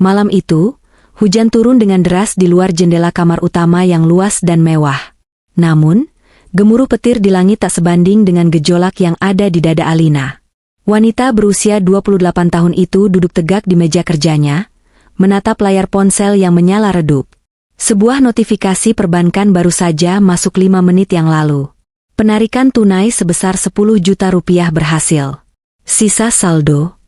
Malam itu, hujan turun dengan deras di luar jendela kamar utama yang luas dan mewah. Namun, gemuruh petir di langit tak sebanding dengan gejolak yang ada di dada Alina. Wanita berusia 28 tahun itu duduk tegak di meja kerjanya, menatap layar ponsel yang menyala redup. Sebuah notifikasi perbankan baru saja masuk 5 menit yang lalu. Penarikan tunai sebesar 10 juta rupiah berhasil. Sisa saldo.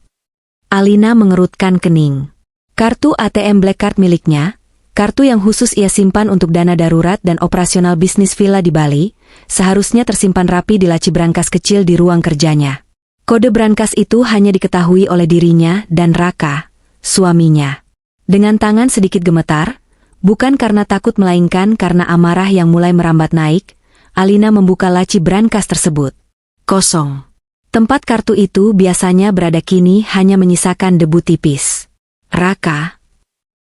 Alina mengerutkan kening. Kartu ATM Black Card miliknya, kartu yang khusus ia simpan untuk dana darurat dan operasional bisnis villa di Bali, seharusnya tersimpan rapi di laci brankas kecil di ruang kerjanya. Kode brankas itu hanya diketahui oleh dirinya dan Raka, suaminya. Dengan tangan sedikit gemetar, bukan karena takut melainkan karena amarah yang mulai merambat naik, Alina membuka laci brankas tersebut. Kosong. Tempat kartu itu biasanya berada kini hanya menyisakan debu tipis. Raka.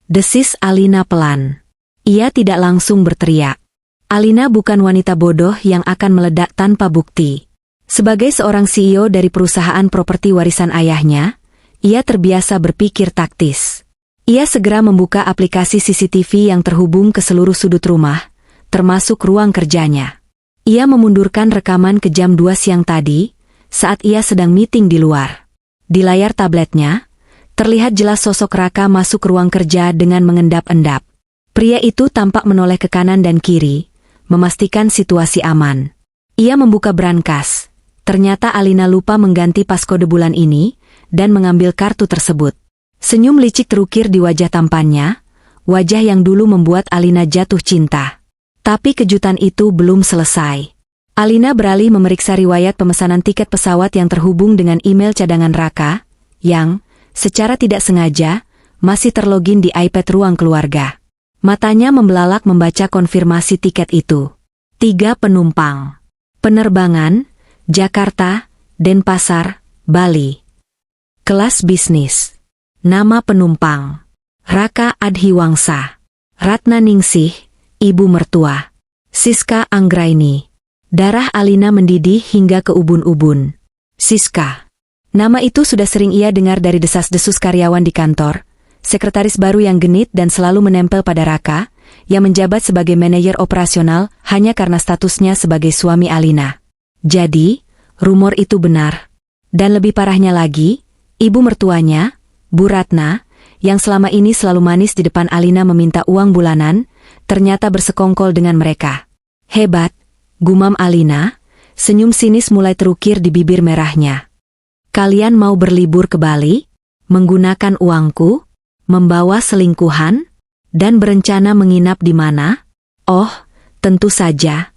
Desis Alina pelan. Ia tidak langsung berteriak. Alina bukan wanita bodoh yang akan meledak tanpa bukti. Sebagai seorang CEO dari perusahaan properti warisan ayahnya, ia terbiasa berpikir taktis. Ia segera membuka aplikasi CCTV yang terhubung ke seluruh sudut rumah, termasuk ruang kerjanya. Ia memundurkan rekaman ke jam 2 siang tadi, saat ia sedang meeting di luar. Di layar tabletnya, terlihat jelas sosok Raka masuk ruang kerja dengan mengendap-endap. Pria itu tampak menoleh ke kanan dan kiri, memastikan situasi aman. Ia membuka brankas. Ternyata Alina lupa mengganti pas kode bulan ini, dan mengambil kartu tersebut. Senyum licik terukir di wajah tampannya, wajah yang dulu membuat Alina jatuh cinta. Tapi kejutan itu belum selesai. Alina beralih memeriksa riwayat pemesanan tiket pesawat yang terhubung dengan email cadangan Raka, yang secara tidak sengaja, masih terlogin di iPad ruang keluarga. Matanya membelalak membaca konfirmasi tiket itu. 3 penumpang. Penerbangan, Jakarta, Denpasar, Bali. Kelas bisnis. Nama penumpang. Raka Adhiwangsa. Ratna Ningsih, ibu mertua. Siska Anggraini. Darah Alina mendidih hingga ke ubun-ubun. Siska. Nama itu sudah sering ia dengar dari desas-desus karyawan di kantor, sekretaris baru yang genit dan selalu menempel pada Raka, yang menjabat sebagai manajer operasional hanya karena statusnya sebagai suami Alina. Jadi, rumor itu benar. Dan lebih parahnya lagi, ibu mertuanya, Bu Ratna, yang selama ini selalu manis di depan Alina meminta uang bulanan, ternyata bersekongkol dengan mereka. Hebat, gumam Alina, senyum sinis mulai terukir di bibir merahnya. Kalian mau berlibur ke Bali, menggunakan uangku, membawa selingkuhan, dan berencana menginap di mana? Oh, tentu saja.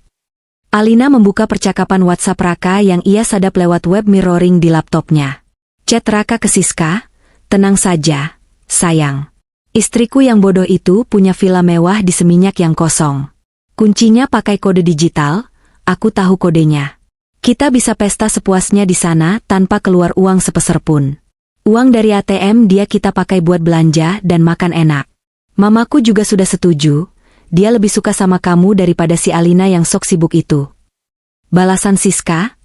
Alina membuka percakapan WhatsApp Raka yang ia sadap lewat web mirroring di laptopnya. Chat Raka ke Siska, tenang saja, sayang. Istriku yang bodoh itu punya villa mewah di Seminyak yang kosong. Kuncinya pakai kode digital, aku tahu kodenya. Kita bisa pesta sepuasnya di sana tanpa keluar uang sepeser pun. Uang dari ATM dia kita pakai buat belanja dan makan enak. Mamaku juga sudah setuju, dia lebih suka sama kamu daripada si Alina yang sok sibuk itu. Balasan Siska,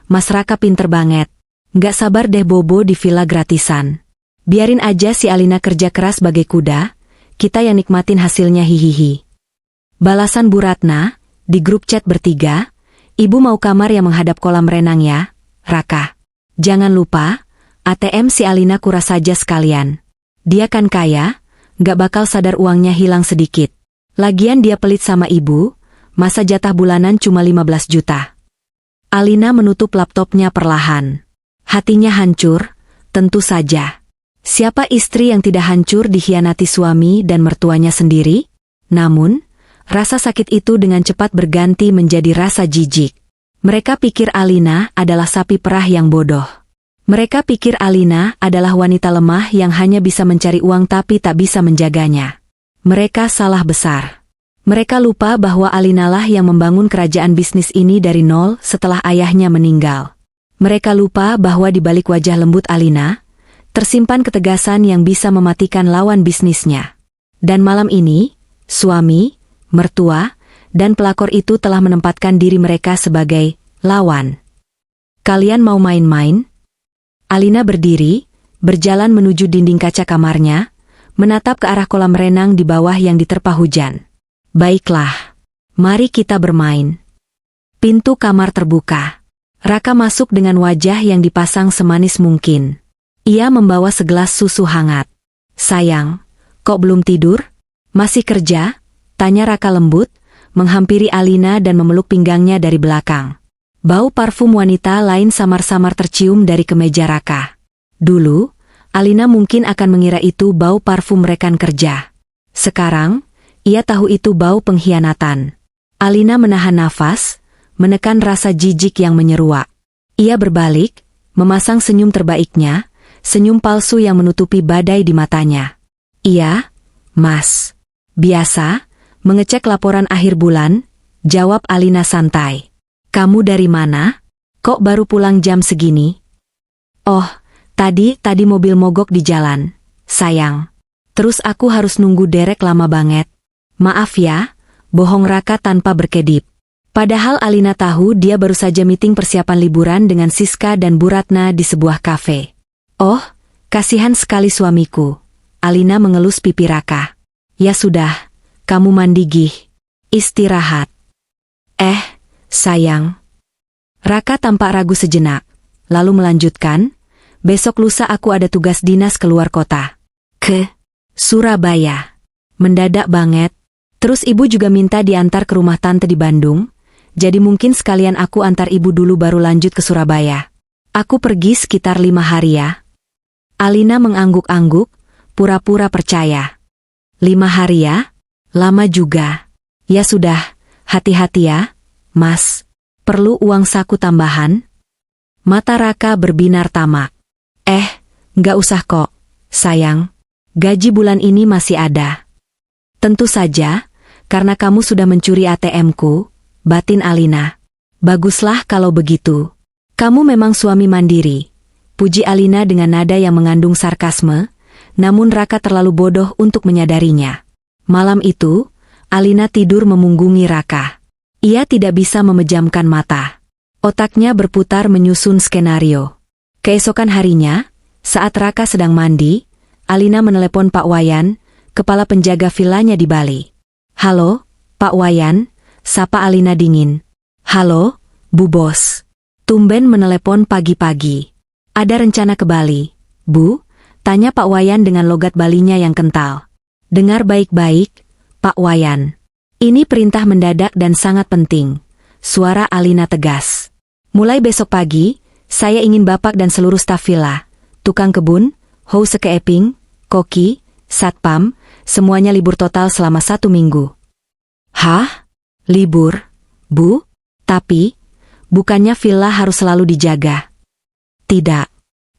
Mas Raka pinter banget. Nggak sabar deh bobo di villa gratisan. Biarin aja si Alina kerja keras bagai kuda, kita yang nikmatin hasilnya hihihi. Balasan Bu Ratna, di grup chat bertiga, ibu mau kamar yang menghadap kolam renang ya, Raka. Jangan lupa, ATM si Alina kuras saja sekalian. Dia kan kaya, nggak bakal sadar uangnya hilang sedikit. Lagian dia pelit sama ibu, masa jatah bulanan cuma 15 juta. Alina menutup laptopnya perlahan. Hatinya hancur, tentu saja. Siapa istri yang tidak hancur dikhianati suami dan mertuanya sendiri? Namun, rasa sakit itu dengan cepat berganti menjadi rasa jijik. Mereka pikir Alina adalah sapi perah yang bodoh. Mereka pikir Alina adalah wanita lemah yang hanya bisa mencari uang tapi tak bisa menjaganya. Mereka salah besar. Mereka lupa bahwa Alinalah yang membangun kerajaan bisnis ini dari nol setelah ayahnya meninggal. Mereka lupa bahwa di balik wajah lembut Alina, tersimpan ketegasan yang bisa mematikan lawan bisnisnya. Dan malam ini, suami, mertua, dan pelakor itu telah menempatkan diri mereka sebagai lawan. Kalian mau main-main? Alina berdiri, berjalan menuju dinding kaca kamarnya, menatap ke arah kolam renang di bawah yang diterpa hujan. Baiklah, mari kita bermain. Pintu kamar terbuka. Raka masuk dengan wajah yang dipasang semanis mungkin. Ia membawa segelas susu hangat. Sayang, kok belum tidur? Masih kerja? Tanya Raka lembut, menghampiri Alina dan memeluk pinggangnya dari belakang. Bau parfum wanita lain samar-samar tercium dari kemeja Raka. Dulu, Alina mungkin akan mengira itu bau parfum rekan kerja. Sekarang, ia tahu itu bau pengkhianatan. Alina menahan nafas, menekan rasa jijik yang menyeruak. Ia berbalik, memasang senyum terbaiknya, senyum palsu yang menutupi badai di matanya. Iya, Mas. Biasa, mengecek laporan akhir bulan, jawab Alina santai. Kamu dari mana? Kok baru pulang jam segini? Oh, tadi mobil mogok di jalan, sayang. Terus aku harus nunggu derek lama banget. Maaf ya, bohong Raka tanpa berkedip. Padahal Alina tahu dia baru saja meeting persiapan liburan dengan Siska dan Bu Ratna di sebuah kafe. Oh, kasihan sekali suamiku. Alina mengelus pipi Raka. Ya sudah, kamu mandi gih. Istirahat. Sayang. Raka tampak ragu sejenak, lalu melanjutkan, besok lusa aku ada tugas dinas keluar kota. Ke Surabaya. Mendadak banget. Terus ibu juga minta diantar ke rumah tante di Bandung, jadi mungkin sekalian aku antar ibu dulu baru lanjut ke Surabaya. Aku pergi sekitar 5 hari ya. Alina mengangguk-angguk, pura-pura percaya. 5 hari ya? Lama juga. Ya sudah, hati-hati ya, Mas. Perlu uang saku tambahan? Mata Raka berbinar tamak. Nggak usah kok, sayang. Gaji bulan ini masih ada. Tentu saja, karena kamu sudah mencuri ATM-ku, batin Alina. Baguslah kalau begitu. Kamu memang suami mandiri. Puji Alina dengan nada yang mengandung sarkasme, namun Raka terlalu bodoh untuk menyadarinya. Malam itu, Alina tidur memunggungi Raka. Ia tidak bisa memejamkan mata. Otaknya berputar menyusun skenario. Keesokan harinya, saat Raka sedang mandi, Alina menelepon Pak Wayan, kepala penjaga villanya di Bali. Halo, Pak Wayan, sapa Alina dingin. Halo, Bu Bos. Tumben menelepon pagi-pagi. Ada rencana ke Bali, Bu? Tanya Pak Wayan dengan logat Balinya yang kental. Dengar baik-baik, Pak Wayan. Ini perintah mendadak dan sangat penting. Suara Alina tegas. Mulai besok pagi, saya ingin Bapak dan seluruh staf villa, tukang kebun, housekeeping, koki, satpam, semuanya libur total selama 1 minggu. Hah? Libur? Bu? Tapi, bukannya villa harus selalu dijaga? Tidak.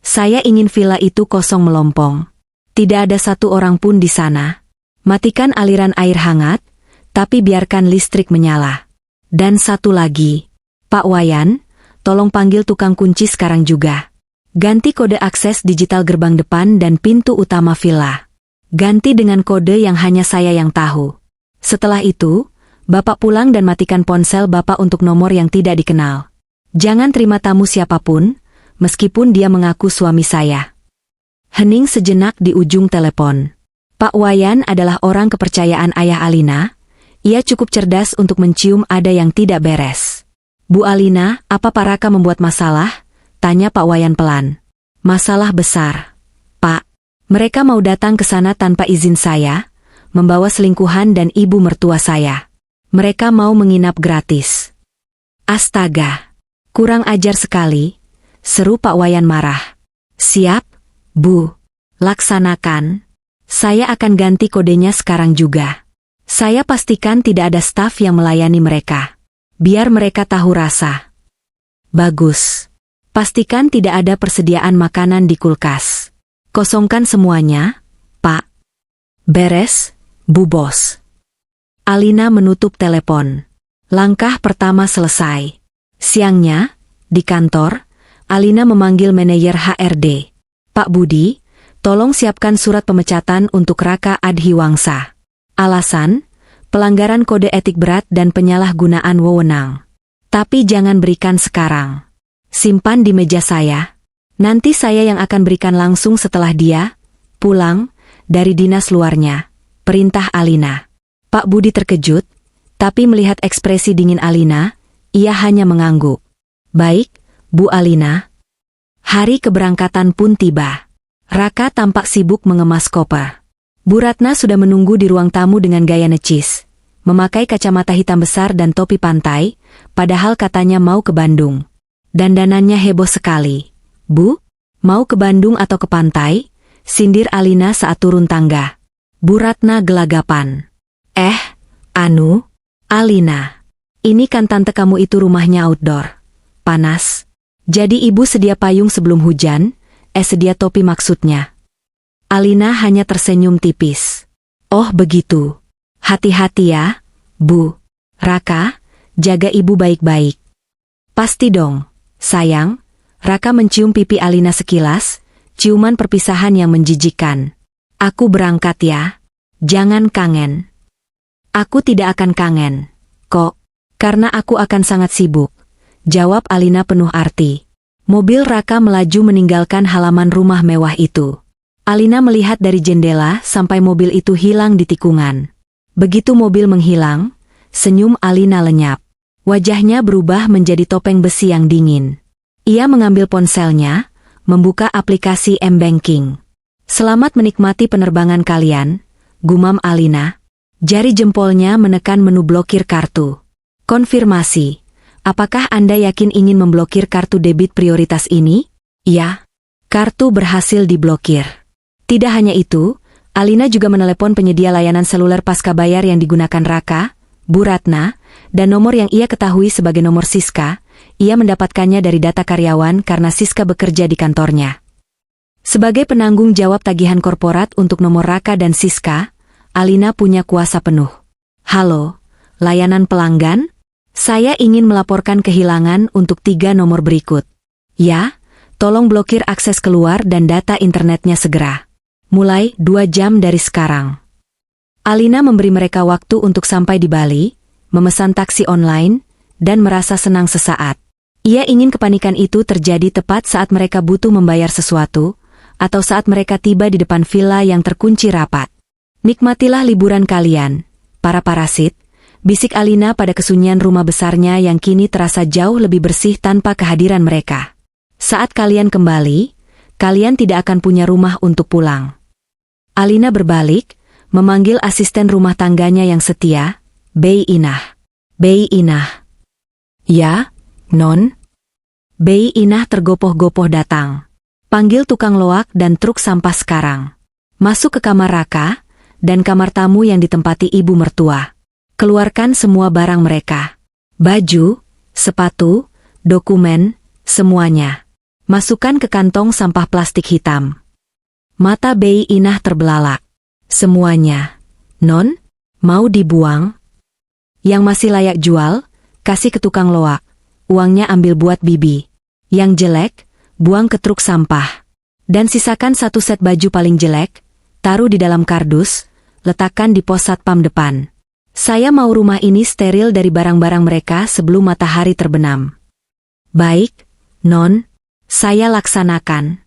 Saya ingin villa itu kosong melompong. Tidak ada satu orang pun di sana. Matikan aliran air hangat, tapi biarkan listrik menyala. Dan satu lagi. Pak Wayan, tolong panggil tukang kunci sekarang juga. Ganti kode akses digital gerbang depan dan pintu utama villa. Ganti dengan kode yang hanya saya yang tahu. Setelah itu, Bapak pulang dan matikan ponsel Bapak untuk nomor yang tidak dikenal. Jangan terima tamu siapapun, meskipun dia mengaku suami saya. Hening sejenak di ujung telepon. Pak Wayan adalah orang kepercayaan ayah Alina. Ia cukup cerdas untuk mencium ada yang tidak beres. Bu Alina, apa Pak Raka membuat masalah? Tanya Pak Wayan pelan. Masalah besar, Pak. Mereka mau datang ke sana tanpa izin saya, membawa selingkuhan dan ibu mertua saya. Mereka mau menginap gratis. Astaga, kurang ajar sekali, seru Pak Wayan marah. Siap, Bu. Laksanakan. Saya akan ganti kodenya sekarang juga. Saya pastikan tidak ada staf yang melayani mereka. Biar mereka tahu rasa. Bagus. Pastikan tidak ada persediaan makanan di kulkas. Kosongkan semuanya, Pak. Beres, Bu Bos. Alina menutup telepon. Langkah pertama selesai. Siangnya, di kantor, Alina memanggil manajer HRD. Pak Budi, tolong siapkan surat pemecatan untuk Raka Adhiwangsa. Alasan, pelanggaran kode etik berat dan penyalahgunaan wewenang. Tapi jangan berikan sekarang. Simpan di meja saya. Nanti saya yang akan berikan langsung setelah dia pulang dari dinas luarnya, perintah Alina. Pak Budi terkejut, tapi melihat ekspresi dingin Alina, ia hanya mengangguk. Baik, Bu Alina. Hari keberangkatan pun tiba. Raka tampak sibuk mengemas koper. Bu Ratna sudah menunggu di ruang tamu dengan gaya necis, memakai kacamata hitam besar dan topi pantai, padahal katanya mau ke Bandung. Dandanannya heboh sekali. Bu, mau ke Bandung atau ke pantai? Sindir Alina saat turun tangga. Bu Ratna gelagapan. Alina. Ini kan tante kamu itu rumahnya outdoor. Panas. Jadi ibu sedia payung sebelum hujan, sedia topi maksudnya. Alina hanya tersenyum tipis. Oh begitu. Hati-hati ya, Bu. Raka, jaga ibu baik-baik. Pasti dong, sayang. Raka mencium pipi Alina sekilas, ciuman perpisahan yang menjijikkan. Aku berangkat ya. Jangan kangen. Aku tidak akan kangen. Kok? Karena aku akan sangat sibuk. Jawab Alina penuh arti. Mobil Raka melaju meninggalkan halaman rumah mewah itu. Alina melihat dari jendela sampai mobil itu hilang di tikungan. Begitu mobil menghilang, senyum Alina lenyap. Wajahnya berubah menjadi topeng besi yang dingin. Ia mengambil ponselnya, membuka aplikasi M-Banking. Selamat menikmati penerbangan kalian, gumam Alina. Jari jempolnya menekan menu blokir kartu. Konfirmasi. Apakah Anda yakin ingin memblokir kartu debit prioritas ini? Ya. Kartu berhasil diblokir. Tidak hanya itu, Alina juga menelepon penyedia layanan seluler pasca bayar yang digunakan Raka, Bu Ratna, dan nomor yang ia ketahui sebagai nomor Siska. Ia mendapatkannya dari data karyawan karena Siska bekerja di kantornya. Sebagai penanggung jawab tagihan korporat untuk nomor Raka dan Siska, Alina punya kuasa penuh. Halo, layanan pelanggan? Saya ingin melaporkan kehilangan untuk 3 nomor berikut. Ya, tolong blokir akses keluar dan data internetnya segera. Mulai 2 jam dari sekarang. Alina memberi mereka waktu untuk sampai di Bali, memesan taksi online, dan merasa senang sesaat. Ia ingin kepanikan itu terjadi tepat saat mereka butuh membayar sesuatu, atau saat mereka tiba di depan villa yang terkunci rapat. Nikmatilah liburan kalian, para parasit, bisik Alina pada kesunyian rumah besarnya yang kini terasa jauh lebih bersih tanpa kehadiran mereka. Saat kalian kembali, kalian tidak akan punya rumah untuk pulang. Alina berbalik, memanggil asisten rumah tangganya yang setia, Bei Inah. Bei Inah. Ya, Non? Bei Inah tergopoh-gopoh datang. Panggil tukang loak dan truk sampah sekarang. Masuk ke kamar Raka, dan kamar tamu yang ditempati ibu mertua. Keluarkan semua barang mereka. Baju, sepatu, dokumen, semuanya. Masukkan ke kantong sampah plastik hitam. Mata Bei Inah terbelalak. Semuanya. Non, mau dibuang? Yang masih layak jual, kasih ke tukang loak. Uangnya ambil buat bibi. Yang jelek, buang ke truk sampah. Dan sisakan 1 set baju paling jelek, taruh di dalam kardus, letakkan di pos satpam depan. Saya mau rumah ini steril dari barang-barang mereka sebelum matahari terbenam. Baik, Non. Saya laksanakan.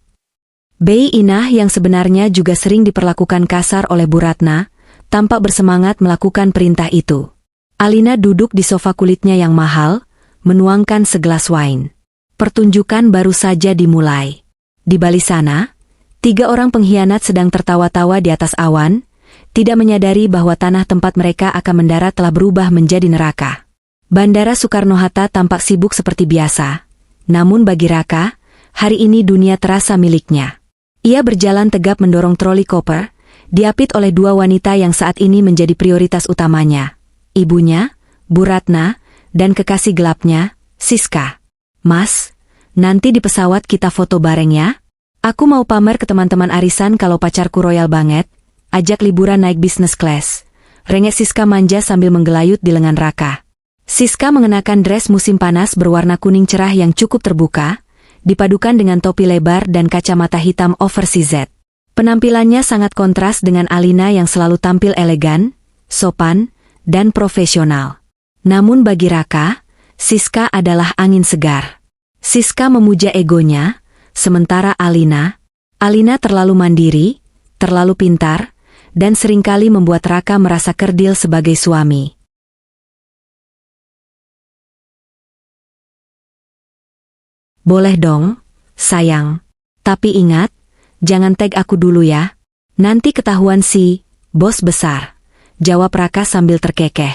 Bei Inah yang sebenarnya juga sering diperlakukan kasar oleh Bu Ratna, tampak bersemangat melakukan perintah itu. Alina duduk di sofa kulitnya yang mahal, menuangkan segelas wine. Pertunjukan baru saja dimulai. Di Bali sana, 3 orang pengkhianat sedang tertawa-tawa di atas awan, tidak menyadari bahwa tanah tempat mereka akan mendarat telah berubah menjadi neraka. Bandara Soekarno-Hatta tampak sibuk seperti biasa, namun bagi Raka, hari ini dunia terasa miliknya. Ia berjalan tegap mendorong troli koper, diapit oleh 2 wanita yang saat ini menjadi prioritas utamanya. Ibunya, Bu Ratna, dan kekasih gelapnya, Siska. Mas, nanti di pesawat kita foto bareng ya? Aku mau pamer ke teman-teman arisan kalau pacarku royal banget. Ajak liburan naik business class. Rengek Siska manja sambil menggelayut di lengan Raka. Siska mengenakan dress musim panas berwarna kuning cerah yang cukup terbuka, dipadukan dengan topi lebar dan kacamata hitam oversized. Penampilannya sangat kontras dengan Alina yang selalu tampil elegan, sopan, dan profesional. Namun bagi Raka, Siska adalah angin segar. Siska memuja egonya, Sementara Alina terlalu mandiri, terlalu pintar, dan seringkali membuat Raka merasa kerdil sebagai suami. Boleh dong, sayang. Tapi ingat, jangan tag aku dulu ya. Nanti ketahuan si bos besar, jawab Raka sambil terkekeh.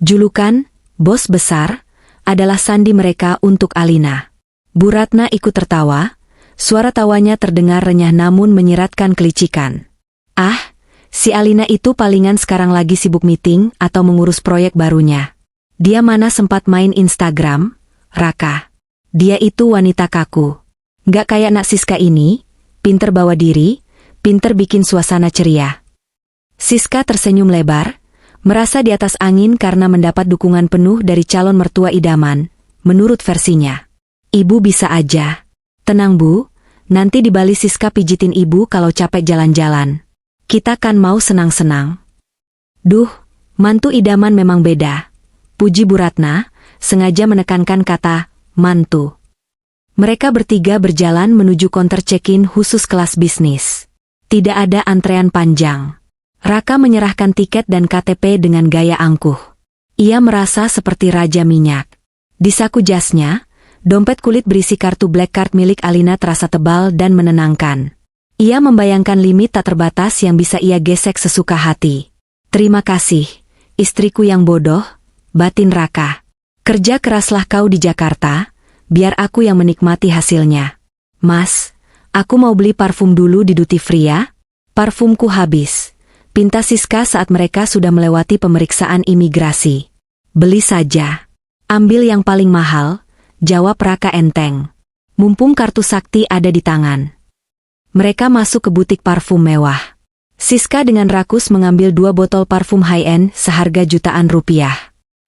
Julukan bos besar adalah sandi mereka untuk Alina. Bu Ratna ikut tertawa, suara tawanya terdengar renyah namun menyeratkan kelicikan. Ah, si Alina itu palingan sekarang lagi sibuk meeting atau mengurus proyek barunya. Dia mana sempat main Instagram, Raka. Dia itu wanita kaku. Gak kayak Nak Siska ini, pinter bawa diri, pinter bikin suasana ceria. Siska tersenyum lebar, merasa di atas angin karena mendapat dukungan penuh dari calon mertua idaman, menurut versinya. Ibu bisa aja. Tenang Bu, nanti di Bali Siska pijitin ibu kalau capek jalan-jalan. Kita kan mau senang-senang. Duh, mantu idaman memang beda. Puji Bu Ratna, sengaja menekankan kata mantu. Mereka bertiga berjalan menuju counter check-in khusus kelas bisnis. Tidak ada antrean panjang. Raka menyerahkan tiket dan KTP dengan gaya angkuh. Ia merasa seperti raja minyak. Di saku jasnya, dompet kulit berisi kartu black card milik Alina terasa tebal dan menenangkan. Ia membayangkan limit tak terbatas yang bisa ia gesek sesuka hati. Terima kasih, istriku yang bodoh, batin Raka. Kerja keraslah kau di Jakarta, biar aku yang menikmati hasilnya. Mas, aku mau beli parfum dulu di duty free ya. Parfumku habis. Pinta Siska saat mereka sudah melewati pemeriksaan imigrasi. Beli saja. Ambil yang paling mahal, jawab Raka enteng. Mumpung kartu sakti ada di tangan. Mereka masuk ke butik parfum mewah. Siska dengan rakus mengambil 2 botol parfum high-end seharga jutaan rupiah.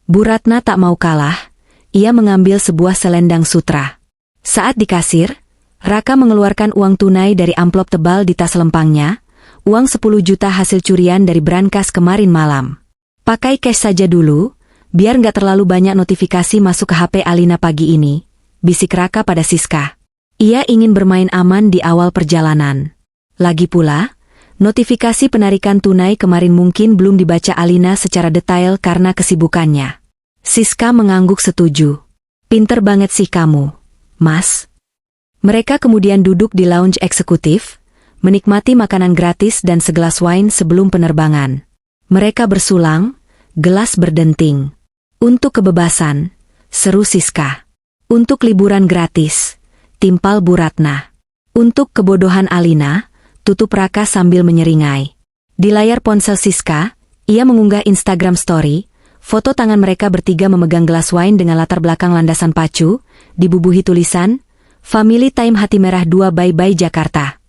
Bu Ratna tak mau kalah, ia mengambil sebuah selendang sutra. Saat di kasir, Raka mengeluarkan uang tunai dari amplop tebal di tas lempangnya, uang 10 juta hasil curian dari brankas kemarin malam. Pakai cash saja dulu, biar nggak terlalu banyak notifikasi masuk ke HP Alina pagi ini, bisik Raka pada Siska. Ia ingin bermain aman di awal perjalanan. Lagi pula, notifikasi penarikan tunai kemarin mungkin belum dibaca Alina secara detail karena kesibukannya. Siska mengangguk setuju. Pinter banget sih kamu, Mas. Mereka kemudian duduk di lounge eksekutif, menikmati makanan gratis dan segelas wine sebelum penerbangan. Mereka bersulang, gelas berdenting. Untuk kebebasan, seru Siska. Untuk liburan gratis, timpal Bu Ratna. Untuk kebodohan Alina, tutup Raka sambil menyeringai. Di layar ponsel Siska, ia mengunggah Instagram story, foto tangan mereka bertiga memegang gelas wine dengan latar belakang landasan pacu, dibubuhi tulisan, Family Time Hati Merah 2 Bye-Bye Jakarta.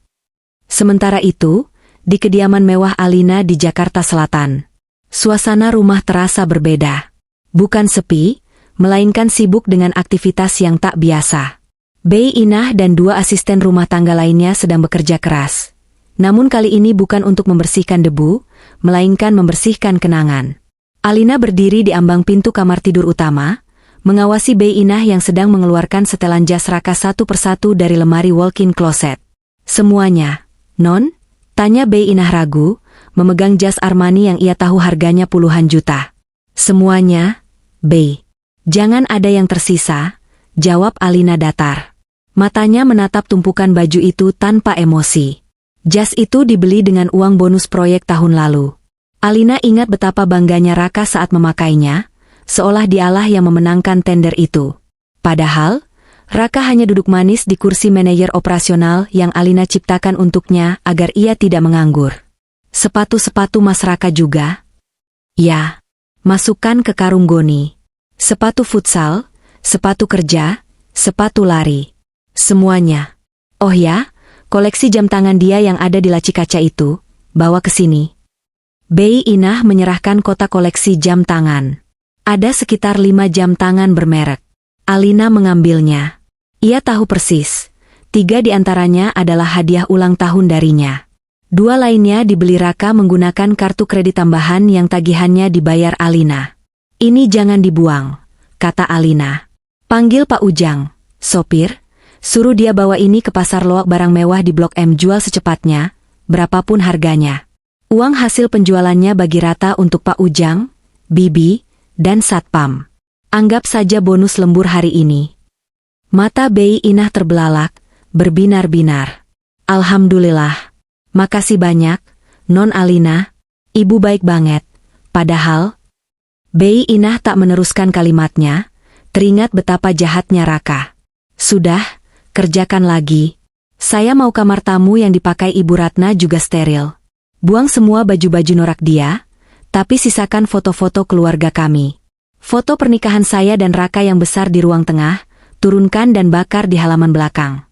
Sementara itu, di kediaman mewah Alina di Jakarta Selatan, suasana rumah terasa berbeda. Bukan sepi, melainkan sibuk dengan aktivitas yang tak biasa. Bei Inah dan 2 asisten rumah tangga lainnya sedang bekerja keras. Namun kali ini bukan untuk membersihkan debu, melainkan membersihkan kenangan. Alina berdiri di ambang pintu kamar tidur utama, mengawasi Bei Inah yang sedang mengeluarkan setelan jas Raka satu persatu dari lemari walk-in closet. Semuanya, Non? Tanya Bei Inah ragu, memegang jas Armani yang ia tahu harganya puluhan juta. Semuanya, Bei. Jangan ada yang tersisa, jawab Alina datar. Matanya menatap tumpukan baju itu tanpa emosi. Jas itu dibeli dengan uang bonus proyek tahun lalu. Alina ingat betapa bangganya Raka saat memakainya, seolah dialah yang memenangkan tender itu. Padahal, Raka hanya duduk manis di kursi manajer operasional yang Alina ciptakan untuknya agar ia tidak menganggur. Sepatu-sepatu Mas Raka juga? Ya, masukkan ke karung goni. Sepatu futsal, sepatu kerja, sepatu lari. Semuanya. Oh ya, koleksi jam tangan dia yang ada di laci kaca itu, bawa ke sini. Bei Inah menyerahkan kotak koleksi jam tangan. Ada sekitar 5 jam tangan bermerek. Alina mengambilnya. Ia tahu persis, 3 di antaranya adalah hadiah ulang tahun darinya. 2 lainnya dibeli Raka menggunakan kartu kredit tambahan yang tagihannya dibayar Alina. Ini jangan dibuang, kata Alina. Panggil Pak Ujang, sopir, Suruh dia bawa ini ke pasar loak, barang mewah di Blok M, jual secepatnya, berapapun harganya. Uang hasil penjualannya bagi rata untuk Pak Ujang, Bibi, dan Satpam. Anggap saja bonus lembur hari ini. Mata Bei Inah terbelalak, berbinar-binar. Alhamdulillah. Makasih banyak, Non Alina, ibu baik banget. Padahal, Bei Inah tak meneruskan kalimatnya, teringat betapa jahatnya Raka. Sudah, kerjakan lagi. Saya mau kamar tamu yang dipakai Ibu Ratna juga steril. Buang semua baju-baju norak dia, tapi sisakan foto-foto keluarga kami. Foto pernikahan saya dan Raka yang besar di ruang tengah, turunkan dan bakar di halaman belakang.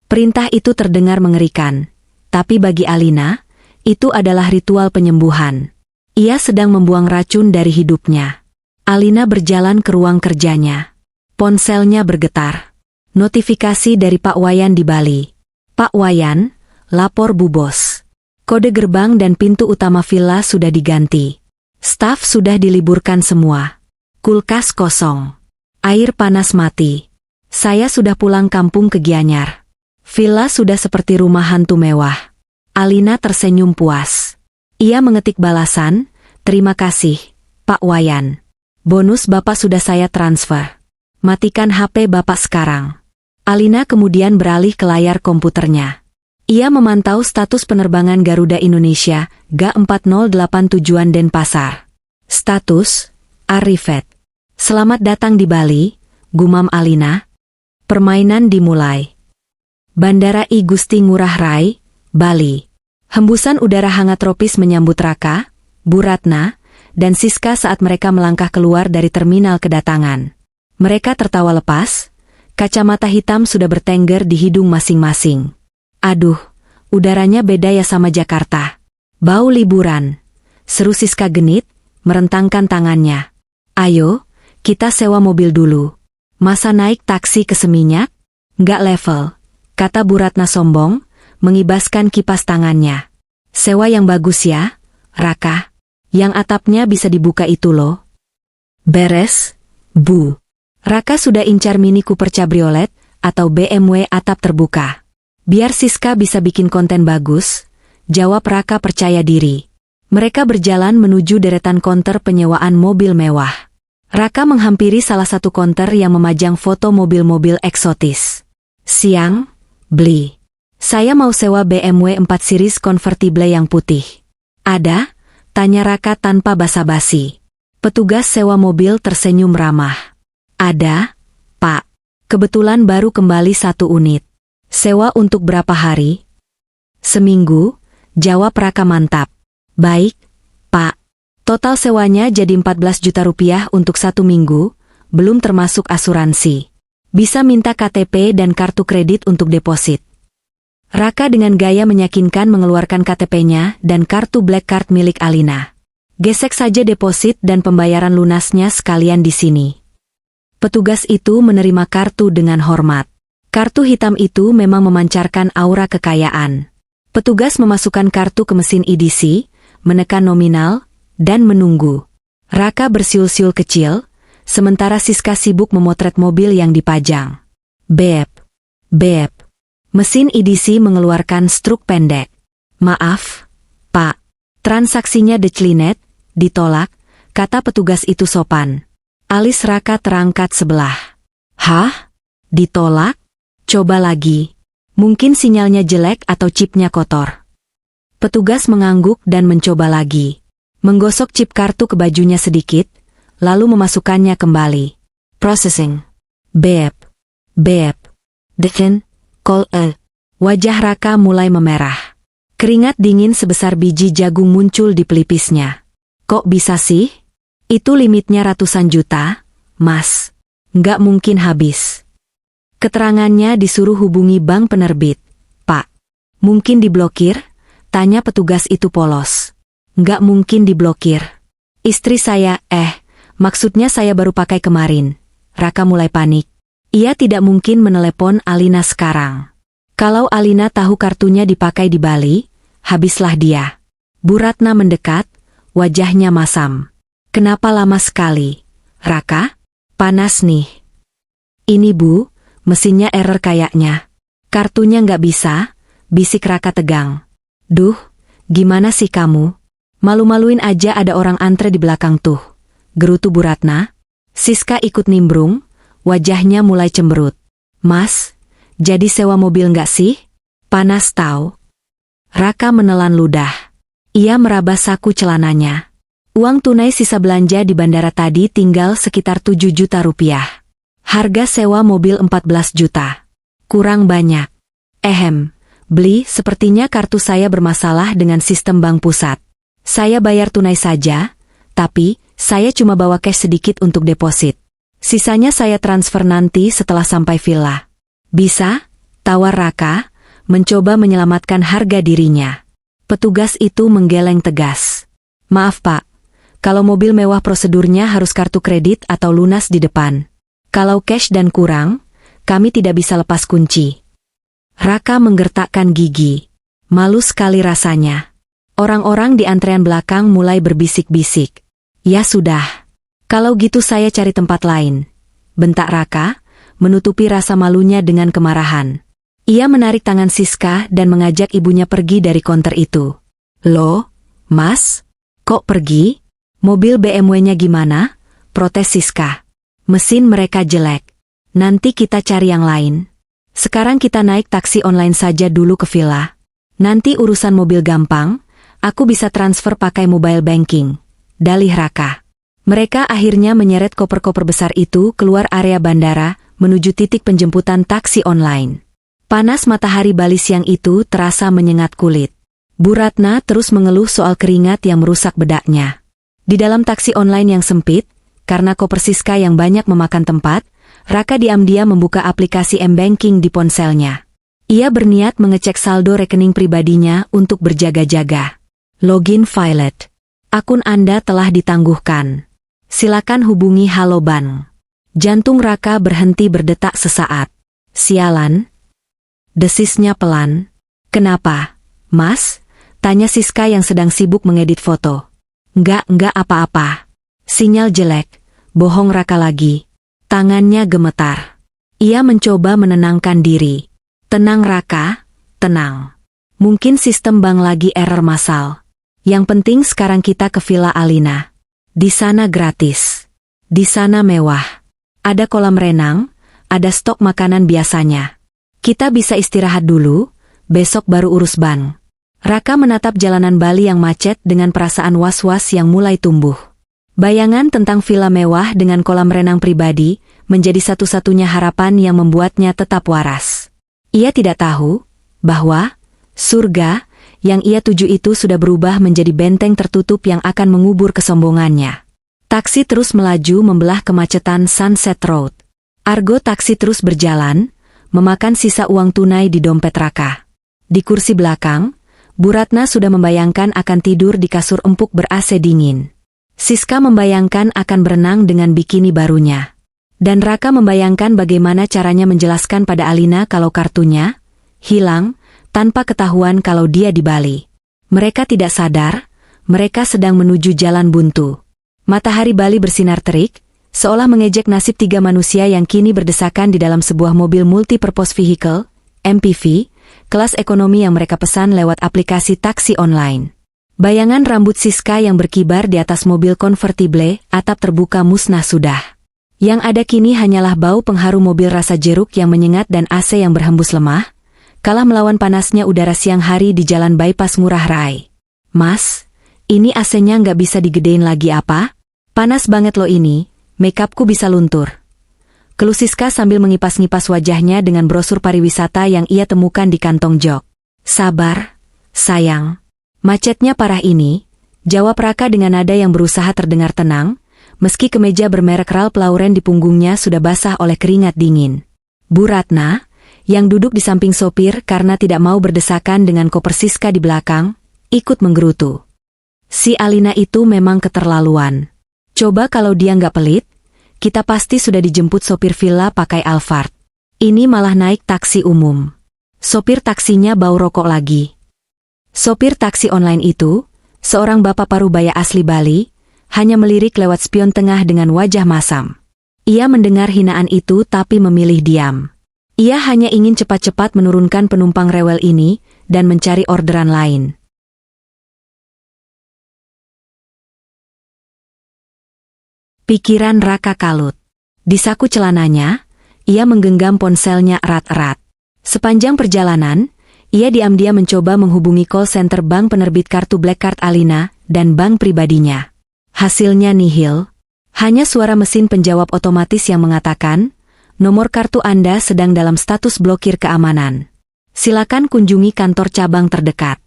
Perintah itu terdengar mengerikan, tapi bagi Alina, itu adalah ritual penyembuhan. Ia sedang membuang racun dari hidupnya. Alina berjalan ke ruang kerjanya. Ponselnya bergetar. Notifikasi dari Pak Wayan di Bali. Pak Wayan, lapor Bu Bos. Kode gerbang dan pintu utama villa sudah diganti. Staf sudah diliburkan semua. Kulkas kosong. Air panas mati. Saya sudah pulang kampung ke Gianyar. Villa sudah seperti rumah hantu mewah. Alina tersenyum puas. Ia mengetik balasan, terima kasih, Pak Wayan. Bonus Bapak sudah saya transfer. Matikan HP Bapak sekarang. Alina kemudian beralih ke layar komputernya. Ia memantau status penerbangan Garuda Indonesia, GA408 tujuan Denpasar. Status, Arrived. Selamat datang di Bali, gumam Alina. Permainan dimulai. Bandara I Gusti Ngurah Rai, Bali. Hembusan udara hangat tropis menyambut Raka, Bu Ratna, dan Siska saat mereka melangkah keluar dari terminal kedatangan. Mereka tertawa lepas, kacamata hitam sudah bertengger di hidung masing-masing. Aduh, udaranya beda ya sama Jakarta. Bau liburan. Seru Siska genit, merentangkan tangannya. Ayo, kita sewa mobil dulu. Masa naik taksi ke Seminyak? Nggak level, kata Bu Ratna sombong, mengibaskan kipas tangannya. Sewa yang bagus ya, Raka. Yang atapnya bisa dibuka itu loh. Beres, Bu. Raka sudah incar Mini Cooper Cabriolet, atau BMW atap terbuka. Biar Siska bisa bikin konten bagus, jawab Raka percaya diri. Mereka berjalan menuju deretan konter penyewaan mobil mewah. Raka menghampiri salah satu konter yang memajang foto mobil-mobil eksotis. Siang, beli. Saya mau sewa BMW 4 Series convertible yang putih. Ada? Tanya Raka tanpa basa-basi. Petugas sewa mobil tersenyum ramah. Ada, Pak. Kebetulan baru kembali 1 unit. Sewa untuk berapa hari? Seminggu, jawab Raka mantap. Baik, Pak. Total sewanya jadi 14 juta rupiah untuk 1 minggu, belum termasuk asuransi. Bisa minta KTP dan kartu kredit untuk deposit. Raka dengan gaya meyakinkan mengeluarkan KTP-nya dan kartu Black Card milik Alina. Gesek saja deposit dan pembayaran lunasnya sekalian di sini. Petugas itu menerima kartu dengan hormat. Kartu hitam itu memang memancarkan aura kekayaan. Petugas memasukkan kartu ke mesin EDC, menekan nominal, dan menunggu. Raka bersiul-siul kecil, sementara Siska sibuk memotret mobil yang dipajang. Bep, bep. Mesin EDC mengeluarkan struk pendek. Maaf, Pak. Transaksinya declinet, ditolak, kata petugas itu sopan. Alis Raka terangkat sebelah. Hah? Ditolak? Coba lagi. Mungkin sinyalnya jelek atau chipnya kotor. Petugas mengangguk dan mencoba lagi. Menggosok chip kartu ke bajunya sedikit, lalu memasukkannya kembali. Processing. Bep. Bep. Deken. Call a. Wajah Raka mulai memerah. Keringat dingin sebesar biji jagung muncul di pelipisnya. Kok bisa sih? Itu limitnya ratusan juta, Mas. Nggak mungkin habis. Keterangannya disuruh hubungi bank penerbit. Pak, mungkin diblokir? Tanya petugas itu polos. Nggak mungkin diblokir. Istri saya, maksudnya saya baru pakai kemarin. Raka mulai panik. Ia tidak mungkin menelepon Alina sekarang. Kalau Alina tahu kartunya dipakai di Bali, habislah dia. Bu Ratna mendekat, wajahnya masam. Kenapa lama sekali? Raka? Panas nih. Ini Bu, Mesinnya error kayaknya. Kartunya nggak bisa, bisik Raka tegang. Duh, gimana sih kamu? Malu-maluin aja ada orang antre di belakang tuh. Gerutu Bu Ratna. Siska ikut nimbrung, wajahnya mulai cemberut. Mas, jadi sewa mobil nggak sih? Panas tahu. Raka menelan ludah. Ia meraba saku celananya. Uang tunai sisa belanja di bandara tadi tinggal sekitar 7 juta rupiah. Harga sewa mobil 14 juta. Kurang banyak. Beli, sepertinya kartu saya bermasalah dengan sistem bank pusat. Saya bayar tunai saja, tapi saya cuma bawa cash sedikit untuk deposit. Sisanya saya transfer nanti setelah sampai villa. Bisa? Tawar Raka, mencoba menyelamatkan harga dirinya. Petugas itu menggeleng tegas. Maaf Pak, kalau mobil mewah prosedurnya harus kartu kredit atau lunas di depan. Kalau cash dan kurang, kami tidak bisa lepas kunci. Raka menggertakkan gigi. Malu sekali rasanya. Orang-orang di antrean belakang mulai berbisik-bisik. Ya sudah. Kalau gitu saya cari tempat lain. Bentak Raka, menutupi rasa malunya dengan kemarahan. Ia menarik tangan Siska dan mengajak ibunya pergi dari konter itu. Loh, Mas? Kok pergi? Mobil BMW-nya gimana? Protes Siska. Mesin mereka jelek. Nanti kita cari yang lain. Sekarang kita naik taksi online saja dulu ke villa. Nanti urusan mobil gampang, aku bisa transfer pakai mobile banking. Dalih Raka. Mereka akhirnya menyeret koper-koper besar itu keluar area bandara, menuju titik penjemputan taksi online. Panas matahari Bali siang itu terasa menyengat kulit. Bu Ratna terus mengeluh soal keringat yang merusak bedaknya. Di dalam taksi online yang sempit, karena koper Siska yang banyak memakan tempat, Raka diam-diam membuka aplikasi M-Banking di ponselnya. Ia berniat mengecek saldo rekening pribadinya untuk berjaga-jaga. Login Violet. Akun Anda telah ditangguhkan. Silakan hubungi Halo Bank. Jantung Raka berhenti berdetak sesaat. Sialan. Desisnya pelan. Kenapa, Mas? Tanya Siska yang sedang sibuk mengedit foto. Enggak apa-apa. Sinyal jelek. Bohong Raka lagi. Tangannya gemetar. Ia mencoba menenangkan diri. Tenang Raka, tenang. Mungkin sistem bank lagi error massal. Yang penting sekarang kita ke Villa Alina. Di sana gratis. Di sana mewah. Ada kolam renang, ada stok makanan biasanya. Kita bisa istirahat dulu, besok baru urus bank. Raka menatap jalanan Bali yang macet dengan perasaan was-was yang mulai tumbuh. Bayangan tentang villa mewah dengan kolam renang pribadi menjadi satu-satunya harapan yang membuatnya tetap waras. Ia tidak tahu bahwa surga yang ia tuju itu sudah berubah menjadi benteng tertutup yang akan mengubur kesombongannya. Taksi terus melaju membelah kemacetan Sunset Road. Argo taksi terus berjalan, memakan sisa uang tunai di dompet Raka. Di kursi belakang, Bu Ratna sudah membayangkan akan tidur di kasur empuk ber-AC dingin. Siska membayangkan akan berenang dengan bikini barunya. Dan Raka membayangkan bagaimana caranya menjelaskan pada Alina kalau kartunya hilang, tanpa ketahuan kalau dia di Bali. Mereka tidak sadar, mereka sedang menuju jalan buntu. Matahari Bali bersinar terik, seolah mengejek nasib 3 manusia yang kini berdesakan di dalam sebuah mobil multi-purpose vehicle, MPV, kelas ekonomi yang mereka pesan lewat aplikasi taksi online. Bayangan rambut Siska yang berkibar di atas mobil konvertible, atap terbuka musnah sudah. Yang ada kini hanyalah bau pengharum mobil rasa jeruk yang menyengat dan AC yang berhembus lemah, kalah melawan panasnya udara siang hari di jalan bypass Ngurah Rai. Mas, ini AC-nya nggak bisa digedein lagi apa? Panas banget loh ini, makeupku bisa luntur. Keluh Siska sambil mengipas-ngipas wajahnya dengan brosur pariwisata yang ia temukan di kantong jok. Sabar, sayang. Macetnya parah ini, jawab Raka dengan nada yang berusaha terdengar tenang, meski kemeja bermerek Ralph Lauren di punggungnya sudah basah oleh keringat dingin. Bu Ratna, yang duduk di samping sopir karena tidak mau berdesakan dengan koper Siska di belakang, ikut menggerutu. Si Alina itu memang keterlaluan. Coba kalau dia nggak pelit, kita pasti sudah dijemput sopir villa pakai Alphard. Ini malah naik taksi umum. Sopir taksinya bau rokok lagi. Sopir taksi online itu, seorang bapak parubaya asli Bali, hanya melirik lewat spion tengah dengan wajah masam. Ia mendengar hinaan itu tapi memilih diam. Ia hanya ingin cepat-cepat menurunkan penumpang rewel ini dan mencari orderan lain. Pikiran Raka kalut. Di saku celananya, ia menggenggam ponselnya erat-erat. Sepanjang perjalanan, ia diam-diam mencoba menghubungi call center bank penerbit kartu Black Card Alina dan bank pribadinya. Hasilnya nihil. Hanya suara mesin penjawab otomatis yang mengatakan, nomor kartu Anda sedang dalam status blokir keamanan. Silakan kunjungi kantor cabang terdekat.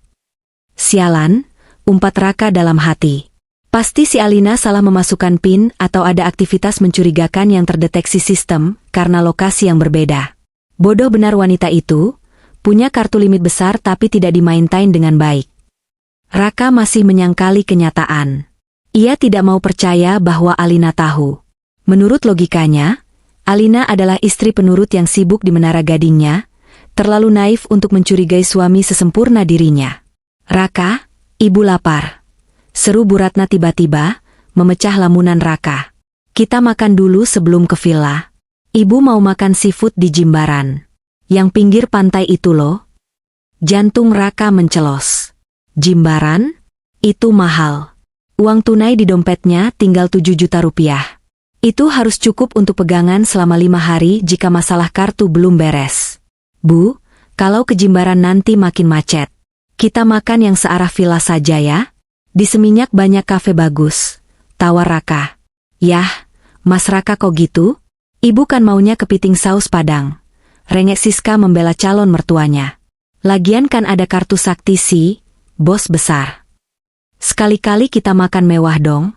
Sialan, umpat Raka dalam hati. Pasti si Alina salah memasukkan PIN atau ada aktivitas mencurigakan yang terdeteksi sistem karena lokasi yang berbeda. Bodoh benar wanita itu, punya kartu limit besar tapi tidak dimaintain dengan baik. Raka masih menyangkali kenyataan. Ia tidak mau percaya bahwa Alina tahu. Menurut logikanya, Alina adalah istri penurut yang sibuk di Menara Gadingnya, terlalu naif untuk mencurigai suami sesempurna dirinya. Raka, ibu lapar. Seru Bu Ratna tiba-tiba, memecah lamunan Raka. Kita makan dulu sebelum ke villa. Ibu mau makan seafood di Jimbaran. Yang pinggir pantai itu loh. Jantung Raka mencelos. Jimbaran? Itu mahal. Uang tunai di dompetnya tinggal 7 juta rupiah. Itu harus cukup untuk pegangan selama 5 hari jika masalah kartu belum beres. Bu, kalau ke Jimbaran nanti makin macet. Kita makan yang searah villa saja ya. Di Seminyak banyak kafe bagus. Tawar Raka. Yah, Mas Raka kok gitu? Ibu kan maunya kepiting saus Padang. Rengek Siska membela calon mertuanya. Lagian kan ada kartu sakti si, bos besar. Sekali-kali kita makan mewah dong.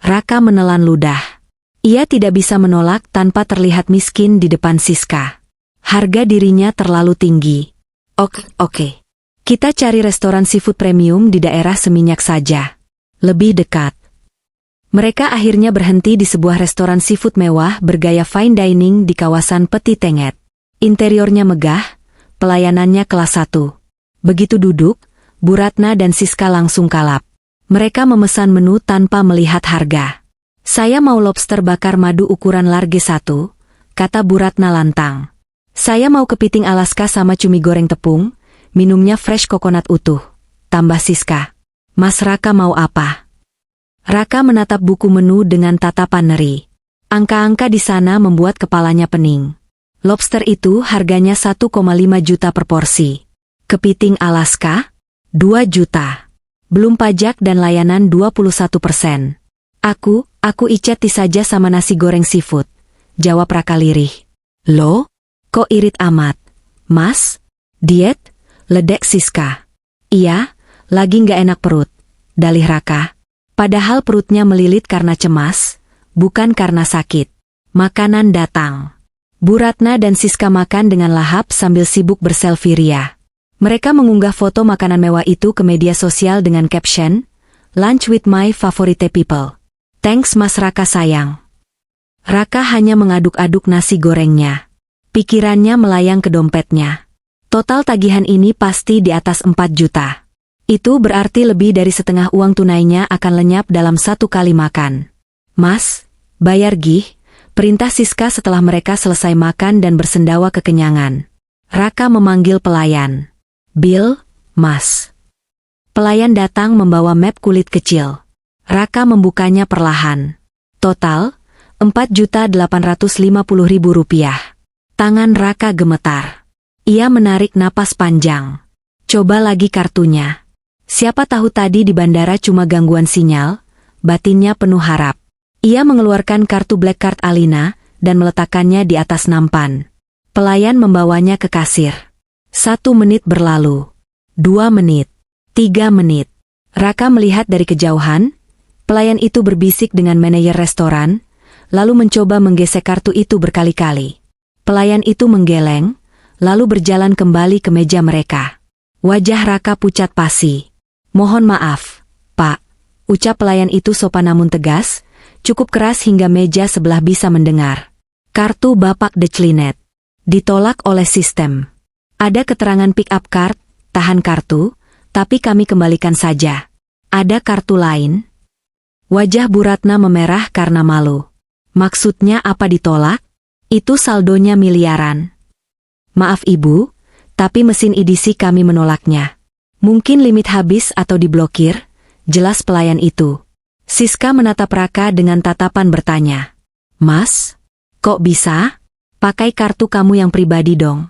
Raka menelan ludah. Ia tidak bisa menolak tanpa terlihat miskin di depan Siska. Harga dirinya terlalu tinggi. Oke. Kita cari restoran seafood premium di daerah Seminyak saja. Lebih dekat. Mereka akhirnya berhenti di sebuah restoran seafood mewah bergaya fine dining di kawasan Peti Tenget. Interiornya megah, pelayanannya kelas 1. Begitu duduk, Bu Ratna dan Siska langsung kalap. Mereka memesan menu tanpa melihat harga. Saya mau lobster bakar madu ukuran large 1, kata Bu Ratna lantang. Saya mau kepiting Alaska sama cumi goreng tepung, minumnya fresh coconut utuh, tambah Siska. Mas Raka mau apa? Raka menatap buku menu dengan tatapan ngeri. Angka-angka di sana membuat kepalanya pening. Lobster itu harganya 1,5 juta per porsi. Kepiting Alaska? 2 juta. Belum pajak dan layanan 21%. Aku iceti saja sama nasi goreng seafood. Jawab Raka lirih. Loh? Kok irit amat? Mas? Diet? Ledek Siska. Iya, lagi nggak enak perut. Dalih Raka. Padahal perutnya melilit karena cemas, bukan karena sakit. Makanan datang. Bu Ratna dan Siska makan dengan lahap sambil sibuk berselfie ria. Mereka mengunggah foto makanan mewah itu ke media sosial dengan caption, Lunch with my favorite people. Thanks Mas Raka sayang. Raka hanya mengaduk-aduk nasi gorengnya. Pikirannya melayang ke dompetnya. Total tagihan ini pasti di atas 4 juta. Itu berarti lebih dari setengah uang tunainya akan lenyap dalam 1 kali makan. Mas, bayar gih, perintah Siska setelah mereka selesai makan dan bersendawa kekenyangan. Raka memanggil pelayan. Bill, Mas. Pelayan datang membawa map kulit kecil. Raka membukanya perlahan. Total, 4.850.000 rupiah. Tangan Raka gemetar. Ia menarik napas panjang. Coba lagi kartunya. Siapa tahu tadi di bandara cuma gangguan sinyal, batinnya penuh harap. Ia mengeluarkan kartu Black Card Alina dan meletakkannya di atas nampan. Pelayan membawanya ke kasir. 1 menit berlalu. 2 menit. 3 menit. Raka melihat dari kejauhan. Pelayan itu berbisik dengan manajer restoran, lalu mencoba menggesek kartu itu berkali-kali. Pelayan itu menggeleng, lalu berjalan kembali ke meja mereka. Wajah Raka pucat pasi. Mohon maaf, Pak. Ucap pelayan itu sopan namun tegas, cukup keras hingga meja sebelah bisa mendengar. Kartu Bapak Declinet. Ditolak oleh sistem. Ada keterangan pick up card, tahan kartu, tapi kami kembalikan saja. Ada kartu lain? Wajah Bu Ratna memerah karena malu. Maksudnya apa ditolak? Itu saldonya miliaran. Maaf ibu, tapi mesin edisi kami menolaknya. Mungkin limit habis atau diblokir, jelas pelayan itu. Siska menatap Raka dengan tatapan bertanya. Mas, kok bisa? Pakai kartu kamu yang pribadi dong.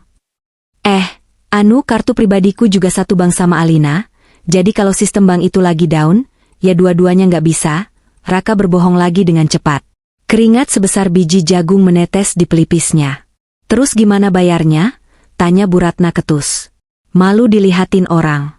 Kartu pribadiku juga satu bank sama Alina, jadi kalau sistem bank itu lagi down, ya dua-duanya nggak bisa. Raka berbohong lagi dengan cepat. Keringat sebesar biji jagung menetes di pelipisnya. Terus gimana bayarnya? Tanya Bu Ratna ketus. Malu dilihatin orang.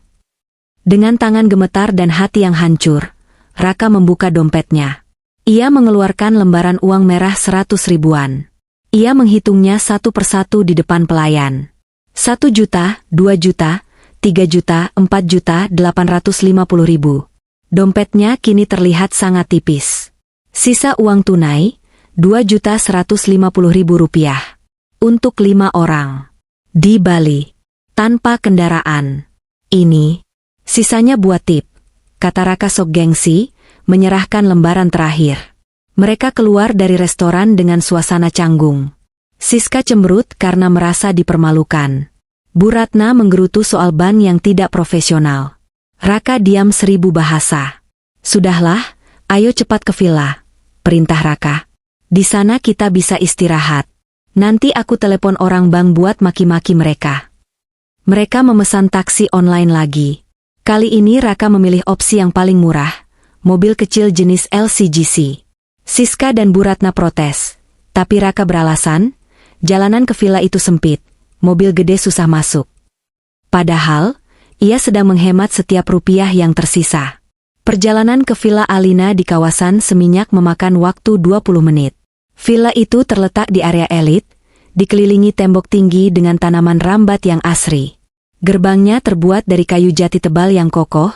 Dengan tangan gemetar dan hati yang hancur, Raka membuka dompetnya. Ia mengeluarkan lembaran uang merah 100 ribuan. Ia menghitungnya satu persatu di depan pelayan. 1 juta, 2 juta, 3 juta, 4 juta, 850 ribu. Dompetnya kini terlihat sangat tipis. Sisa uang tunai, 2 juta 150 ribu rupiah. Untuk 5 orang. Di Bali. Tanpa kendaraan. Ini. Sisanya buat tip. Kata Raka sok gengsi, menyerahkan lembaran terakhir. Mereka keluar dari restoran dengan suasana canggung. Siska cemberut karena merasa dipermalukan. Bu Ratna menggerutu soal ban yang tidak profesional. Raka diam 1000 bahasa. Sudahlah, ayo cepat ke villa. Perintah Raka. Di sana kita bisa istirahat. Nanti aku telepon orang bank buat maki-maki mereka. Mereka memesan taksi online lagi. Kali ini Raka memilih opsi yang paling murah, mobil kecil jenis LCGC. Siska dan Bu Ratna protes, tapi Raka beralasan, jalanan ke villa itu sempit, mobil gede susah masuk. Padahal, ia sedang menghemat setiap rupiah yang tersisa. Perjalanan ke villa Alina di kawasan Seminyak memakan waktu 20 menit. Villa itu terletak di area elit, dikelilingi tembok tinggi dengan tanaman rambat yang asri. Gerbangnya terbuat dari kayu jati tebal yang kokoh,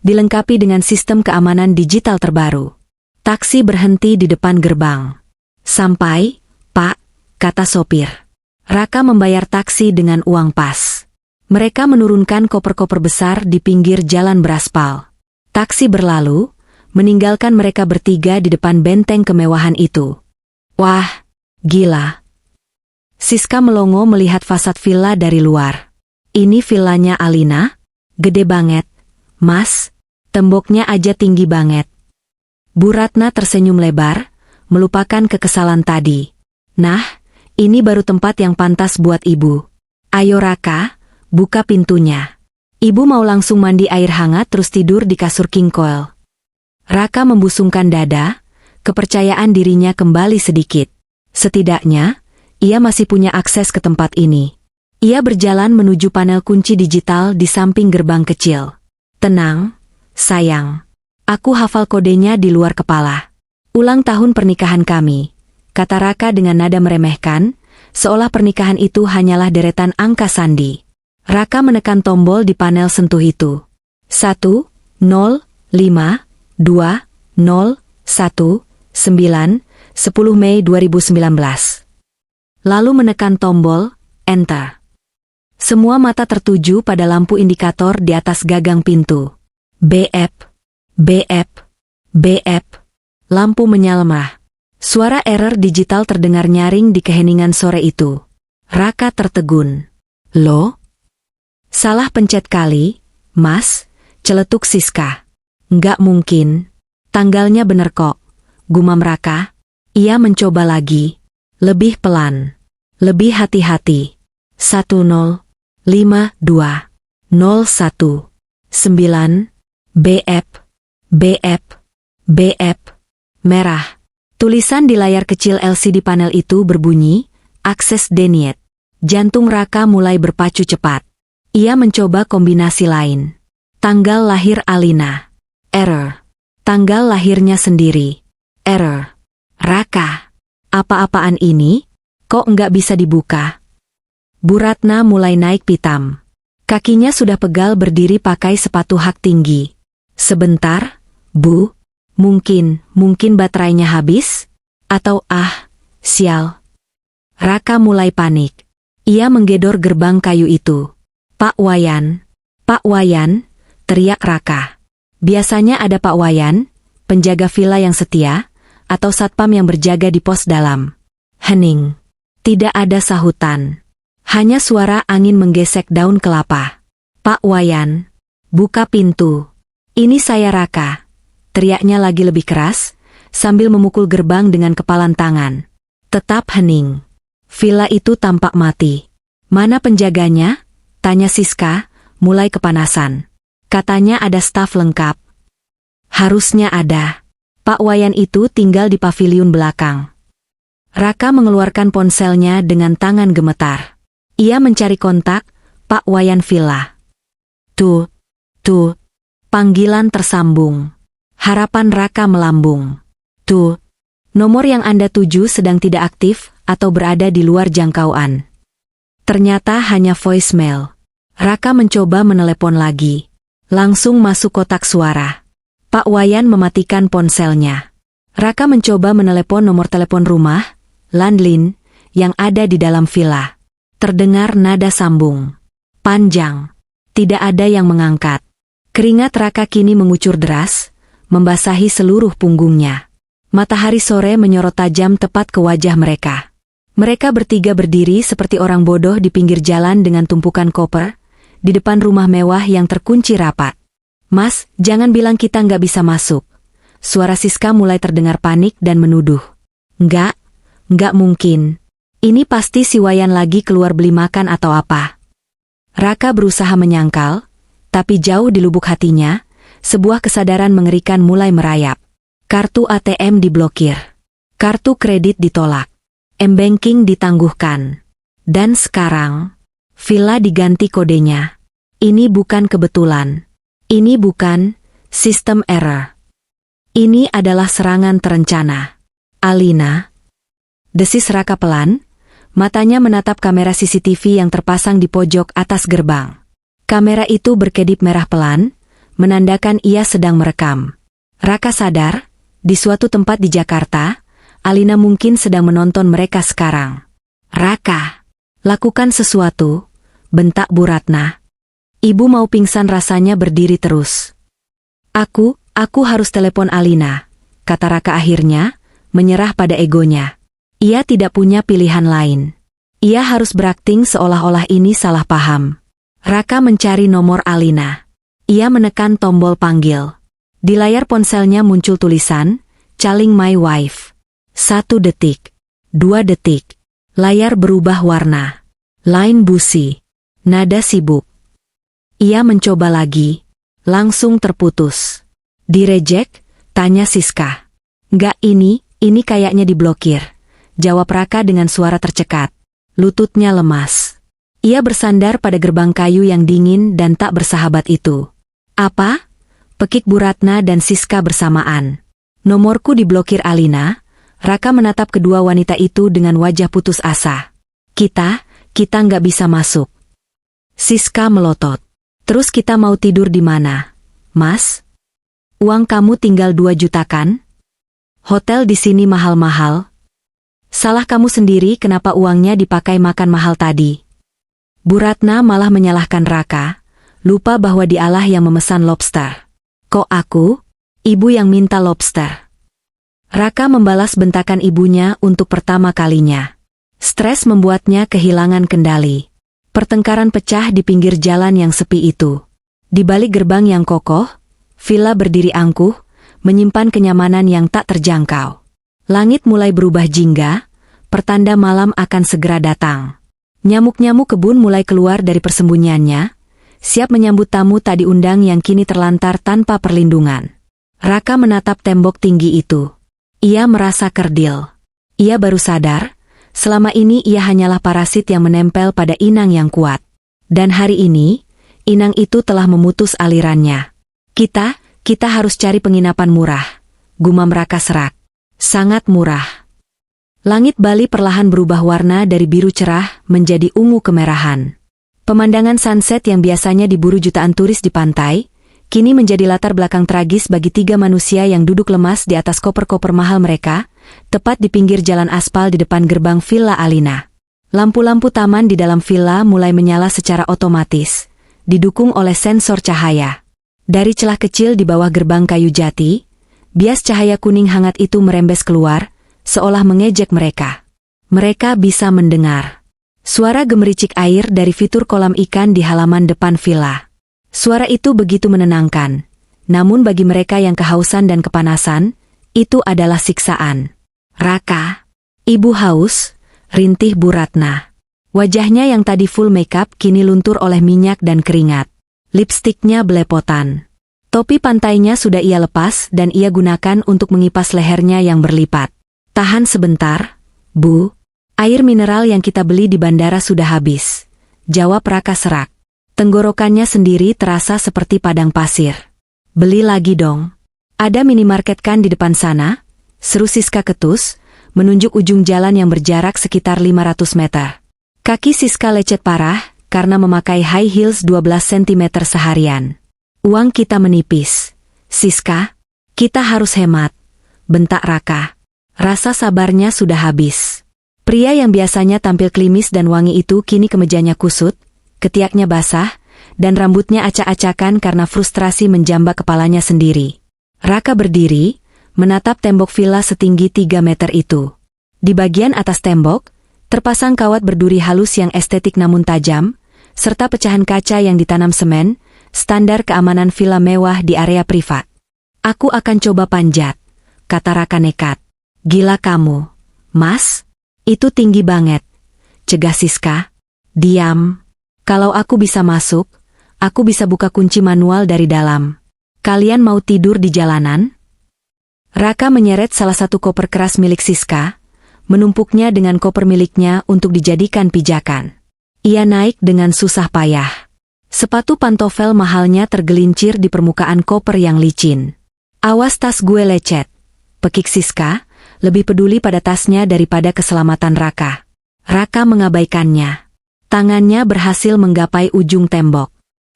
dilengkapi dengan sistem keamanan digital terbaru. Taksi berhenti di depan gerbang. Sampai, Pak, kata sopir. Raka membayar taksi dengan uang pas. Mereka menurunkan koper-koper besar di pinggir jalan beraspal. Taksi berlalu, meninggalkan mereka bertiga di depan benteng kemewahan itu. Wah, gila. Siska melongo melihat fasad villa dari luar. Ini villanya Alina? Gede banget. Mas, temboknya aja tinggi banget. Bu Ratna tersenyum lebar, melupakan kekesalan tadi. Nah, ini baru tempat yang pantas buat ibu. Ayo Raka, buka pintunya. Ibu mau langsung mandi air hangat terus tidur di kasur king coil. Raka membusungkan dada, kepercayaan dirinya kembali sedikit. Setidaknya, ia masih punya akses ke tempat ini. Ia berjalan menuju panel kunci digital di samping gerbang kecil. Tenang, sayang. Aku hafal kodenya di luar kepala. Ulang tahun pernikahan kami, kata Raka dengan nada meremehkan, seolah pernikahan itu hanyalah deretan angka sandi. Raka menekan tombol di panel sentuh itu. 1, 0, 5, 2, 0, 1, 9, 10 Mei 2019. Lalu menekan tombol, Enter. Semua mata tertuju pada lampu indikator di atas gagang pintu. BF, BF, BF. Lampu menyala. Suara error digital terdengar nyaring di keheningan sore itu. Raka tertegun. Loh? Salah pencet kali, Mas, celetuk Siska. Nggak mungkin. Tanggalnya bener kok. Gumam Raka. Ia mencoba lagi. Lebih pelan. Lebih hati-hati. 10, 5, 2, 0, 1, 9, BF, BF, BF, merah. Tulisan di layar kecil LCD panel itu berbunyi, akses denied. Jantung Raka mulai berpacu cepat. Ia mencoba kombinasi lain. Tanggal lahir Alina. Error. Tanggal lahirnya sendiri. Error. Raka. Apa-apaan ini? Kok nggak bisa dibuka? Bu Ratna mulai naik pitam. Kakinya sudah pegal berdiri pakai sepatu hak tinggi. Sebentar, Bu. Mungkin baterainya habis? Atau sial. Raka mulai panik. Ia menggedor gerbang kayu itu. Pak Wayan, teriak Raka. Biasanya ada Pak Wayan, penjaga villa yang setia, atau satpam yang berjaga di pos dalam. Hening. Tidak ada sahutan. Hanya suara angin menggesek daun kelapa. "Pak Wayan, buka pintu. Ini saya Raka," teriaknya lagi lebih keras, sambil memukul gerbang dengan kepalan tangan. Tetap hening. Villa itu tampak mati. "Mana penjaganya?" tanya Siska, mulai kepanasan. "Katanya ada staf lengkap." "Harusnya ada. Pak Wayan itu tinggal di paviliun belakang." Raka mengeluarkan ponselnya dengan tangan gemetar. Ia mencari kontak Pak Wayan Villa. Tuh. Panggilan tersambung. Harapan Raka melambung. "Tuh. Nomor yang Anda tuju sedang tidak aktif atau berada di luar jangkauan." Ternyata hanya voicemail. Raka mencoba menelepon lagi. Langsung masuk kotak suara. Pak Wayan mematikan ponselnya. Raka mencoba menelepon nomor telepon rumah, landline, yang ada di dalam villa. Terdengar nada sambung. Panjang. Tidak ada yang mengangkat. Keringat Raka kini mengucur deras, membasahi seluruh punggungnya. Matahari sore menyorot tajam tepat ke wajah mereka. Mereka bertiga berdiri seperti orang bodoh di pinggir jalan dengan tumpukan koper, di depan rumah mewah yang terkunci rapat. "Mas, jangan bilang kita nggak bisa masuk." Suara Siska mulai terdengar panik dan menuduh. Nggak mungkin. Ini pasti si Wayan lagi keluar beli makan atau apa." Raka berusaha menyangkal, tapi jauh di lubuk hatinya, sebuah kesadaran mengerikan mulai merayap. Kartu ATM diblokir. Kartu kredit ditolak. M-banking ditangguhkan. Dan sekarang, villa diganti kodenya. Ini bukan kebetulan. Ini bukan sistem error. Ini adalah serangan terencana. "Alina." Desis Raka pelan, matanya menatap kamera CCTV yang terpasang di pojok atas gerbang. Kamera itu berkedip merah pelan, menandakan ia sedang merekam. Raka sadar, di suatu tempat di Jakarta, Alina mungkin sedang menonton mereka sekarang. "Raka, lakukan sesuatu," bentak Bu Ratna. Ibu mau pingsan rasanya berdiri terus. Aku harus telepon Alina," kata Raka akhirnya, menyerah pada egonya. Ia tidak punya pilihan lain. Ia harus berakting seolah-olah ini salah paham. Raka mencari nomor Alina. Ia menekan tombol panggil. Di layar ponselnya muncul tulisan, "Calling my wife." 1 detik. 2 detik. Layar berubah warna. Line busy. Nada sibuk. Ia mencoba lagi. Langsung terputus. "Direject?" tanya Siska. "Nggak, ini kayaknya diblokir," jawab Raka dengan suara tercekat. Lututnya lemas. Ia bersandar pada gerbang kayu yang dingin dan tak bersahabat itu. "Apa?" pekik Bu Ratna dan Siska bersamaan. "Nomorku diblokir Alina." Raka menatap kedua wanita itu dengan wajah putus asa. Kita nggak bisa masuk." Siska melotot. "Terus kita mau tidur di mana, Mas? Uang kamu tinggal 2 juta kan? Hotel di sini mahal-mahal. Salah kamu sendiri kenapa uangnya dipakai makan mahal tadi." Bu Ratna malah menyalahkan Raka, lupa bahwa dialah yang memesan lobster. "Kok aku? Ibu yang minta lobster." Raka membalas bentakan ibunya untuk pertama kalinya. Stres membuatnya kehilangan kendali. Pertengkaran pecah di pinggir jalan yang sepi itu. Di balik gerbang yang kokoh, villa berdiri angkuh, menyimpan kenyamanan yang tak terjangkau. Langit mulai berubah jingga, pertanda malam akan segera datang. Nyamuk-nyamuk kebun mulai keluar dari persembunyiannya, siap menyambut tamu tak diundang yang kini terlantar tanpa perlindungan. Raka menatap tembok tinggi itu. Ia merasa kerdil. Ia baru sadar, selama ini ia hanyalah parasit yang menempel pada inang yang kuat. Dan hari ini, inang itu telah memutus alirannya. Kita harus cari penginapan murah, gumam Raka serak. Sangat murah. Langit Bali perlahan berubah warna dari biru cerah menjadi ungu kemerahan. Pemandangan sunset yang biasanya diburu jutaan turis di pantai, kini menjadi latar belakang tragis bagi 3 manusia yang duduk lemas di atas koper-koper mahal mereka, tepat di pinggir jalan aspal di depan gerbang Villa Alina. Lampu-lampu taman di dalam villa mulai menyala secara otomatis, didukung oleh sensor cahaya. Dari celah kecil di bawah gerbang kayu jati, bias cahaya kuning hangat itu merembes keluar, seolah mengejek mereka. Mereka bisa mendengar. Suara gemericik air dari fitur kolam ikan di halaman depan villa. Suara itu begitu menenangkan. Namun bagi mereka yang kehausan dan kepanasan, itu adalah siksaan. Raka, ibu haus, rintih Bu Ratna. Wajahnya yang tadi full makeup kini luntur oleh minyak dan keringat. Lipstiknya belepotan. Topi pantainya sudah ia lepas dan ia gunakan untuk mengipas lehernya yang berlipat. Tahan sebentar, Bu. Air mineral yang kita beli di bandara sudah habis. Jawab Raka serak. Tenggorokannya sendiri terasa seperti padang pasir. Beli lagi dong. Ada minimarket kan di depan sana? Seru Siska ketus, menunjuk ujung jalan yang berjarak sekitar 500 meter. Kaki Siska lecet parah karena memakai high heels 12 cm seharian. Uang kita menipis. Siska, kita harus hemat. Bentak Raka. Rasa sabarnya sudah habis. Pria yang biasanya tampil klimis dan wangi itu kini kemejanya kusut, ketiaknya basah, dan rambutnya acak-acakan karena frustrasi menjambak kepalanya sendiri. Raka berdiri, menatap tembok villa setinggi 3 meter itu. Di bagian atas tembok, terpasang kawat berduri halus yang estetik namun tajam, serta pecahan kaca yang ditanam semen, standar keamanan villa mewah di area privat. Aku akan coba panjat, kata Raka nekat. Gila kamu, Mas? Itu tinggi banget. Cegah Siska. Diam. Kalau aku bisa masuk, aku bisa buka kunci manual dari dalam. Kalian mau tidur di jalanan? Raka menyeret salah satu koper keras milik Siska, menumpuknya dengan koper miliknya untuk dijadikan pijakan. Ia naik dengan susah payah. Sepatu pantofel mahalnya tergelincir di permukaan koper yang licin. Awas tas gue lecet. Pekik Siska, lebih peduli pada tasnya daripada keselamatan Raka. Raka mengabaikannya. Tangannya berhasil menggapai ujung tembok.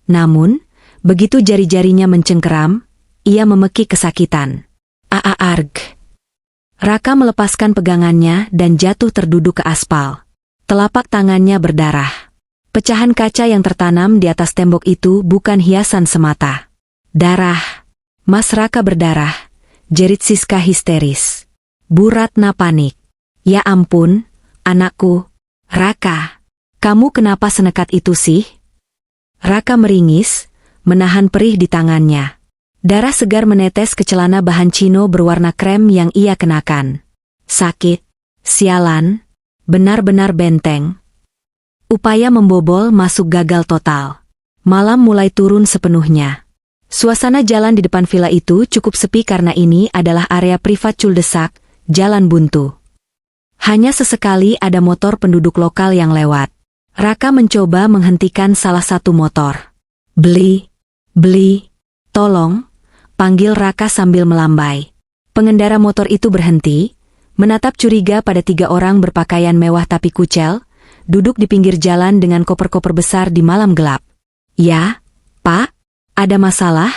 Namun, begitu jari-jarinya mencengkeram, ia memekik kesakitan. Arg. Raka melepaskan pegangannya dan jatuh terduduk ke aspal. Telapak tangannya berdarah. Pecahan kaca yang tertanam di atas tembok itu bukan hiasan semata. Darah. Mas Raka berdarah. Jerit Siska histeris. Bu Ratna panik. Ya ampun, anakku. Raka, kamu kenapa senekat itu sih? Raka meringis, menahan perih di tangannya. Darah segar menetes ke celana bahan chino berwarna krem yang ia kenakan. Sakit, sialan, benar-benar benteng. Upaya membobol masuk gagal total. Malam mulai turun sepenuhnya. Suasana jalan di depan villa itu cukup sepi karena ini adalah area privat cul-de-sac, jalan buntu. Hanya sesekali ada motor penduduk lokal yang lewat. Raka mencoba menghentikan salah satu motor. Beli, tolong, panggil Raka sambil melambai. Pengendara motor itu berhenti, menatap curiga pada 3 orang berpakaian mewah tapi kucel, duduk di pinggir jalan dengan koper-koper besar di malam gelap. Ya, Pak? Ada masalah?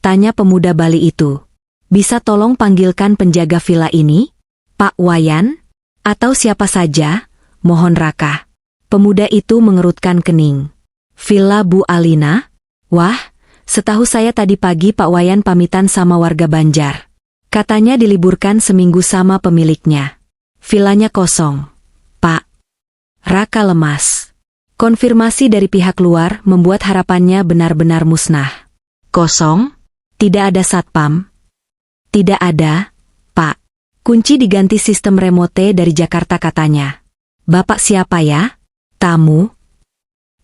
Tanya pemuda Bali itu. Bisa tolong panggilkan penjaga villa ini? Pak Wayan? Atau siapa saja? Mohon Raka. Pemuda itu mengerutkan kening. Villa Bu Alina? Wah, setahu saya tadi pagi Pak Wayan pamitan sama warga Banjar. Katanya diliburkan seminggu sama pemiliknya. Villanya kosong. Pak. Raka lemas. Konfirmasi dari pihak luar membuat harapannya benar-benar musnah. Kosong? Tidak ada satpam? Tidak ada, Pak. Kunci diganti sistem remote dari Jakarta katanya. Bapak siapa ya? Tamu?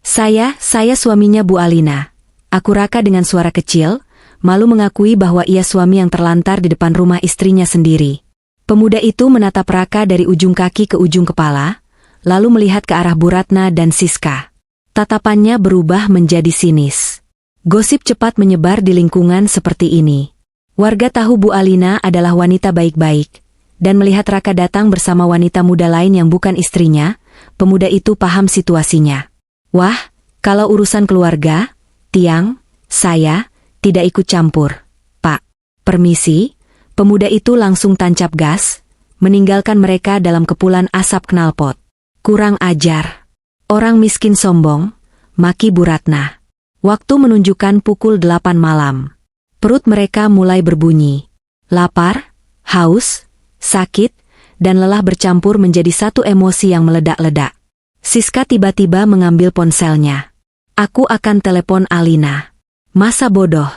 Saya suaminya Bu Alina. Aku Raka dengan suara kecil, malu mengakui bahwa ia suami yang terlantar di depan rumah istrinya sendiri. Pemuda itu menatap Raka dari ujung kaki ke ujung kepala, lalu melihat ke arah Bu Ratna dan Siska. Tatapannya berubah menjadi sinis. Gosip cepat menyebar di lingkungan seperti ini. Warga tahu Bu Alina adalah wanita baik-baik, dan melihat Raka datang bersama wanita muda lain yang bukan istrinya, pemuda itu paham situasinya. Wah, kalau urusan keluarga, Tiang, saya, tidak ikut campur. Pak, permisi, pemuda itu langsung tancap gas, meninggalkan mereka dalam kepulan asap knalpot. Kurang ajar. Orang miskin sombong, maki Bu Ratna. Waktu menunjukkan pukul 8 malam. Perut mereka mulai berbunyi. Lapar, haus, sakit, dan lelah bercampur menjadi satu emosi yang meledak-ledak. Siska tiba-tiba mengambil ponselnya. Aku akan telepon Alina. Masa bodoh,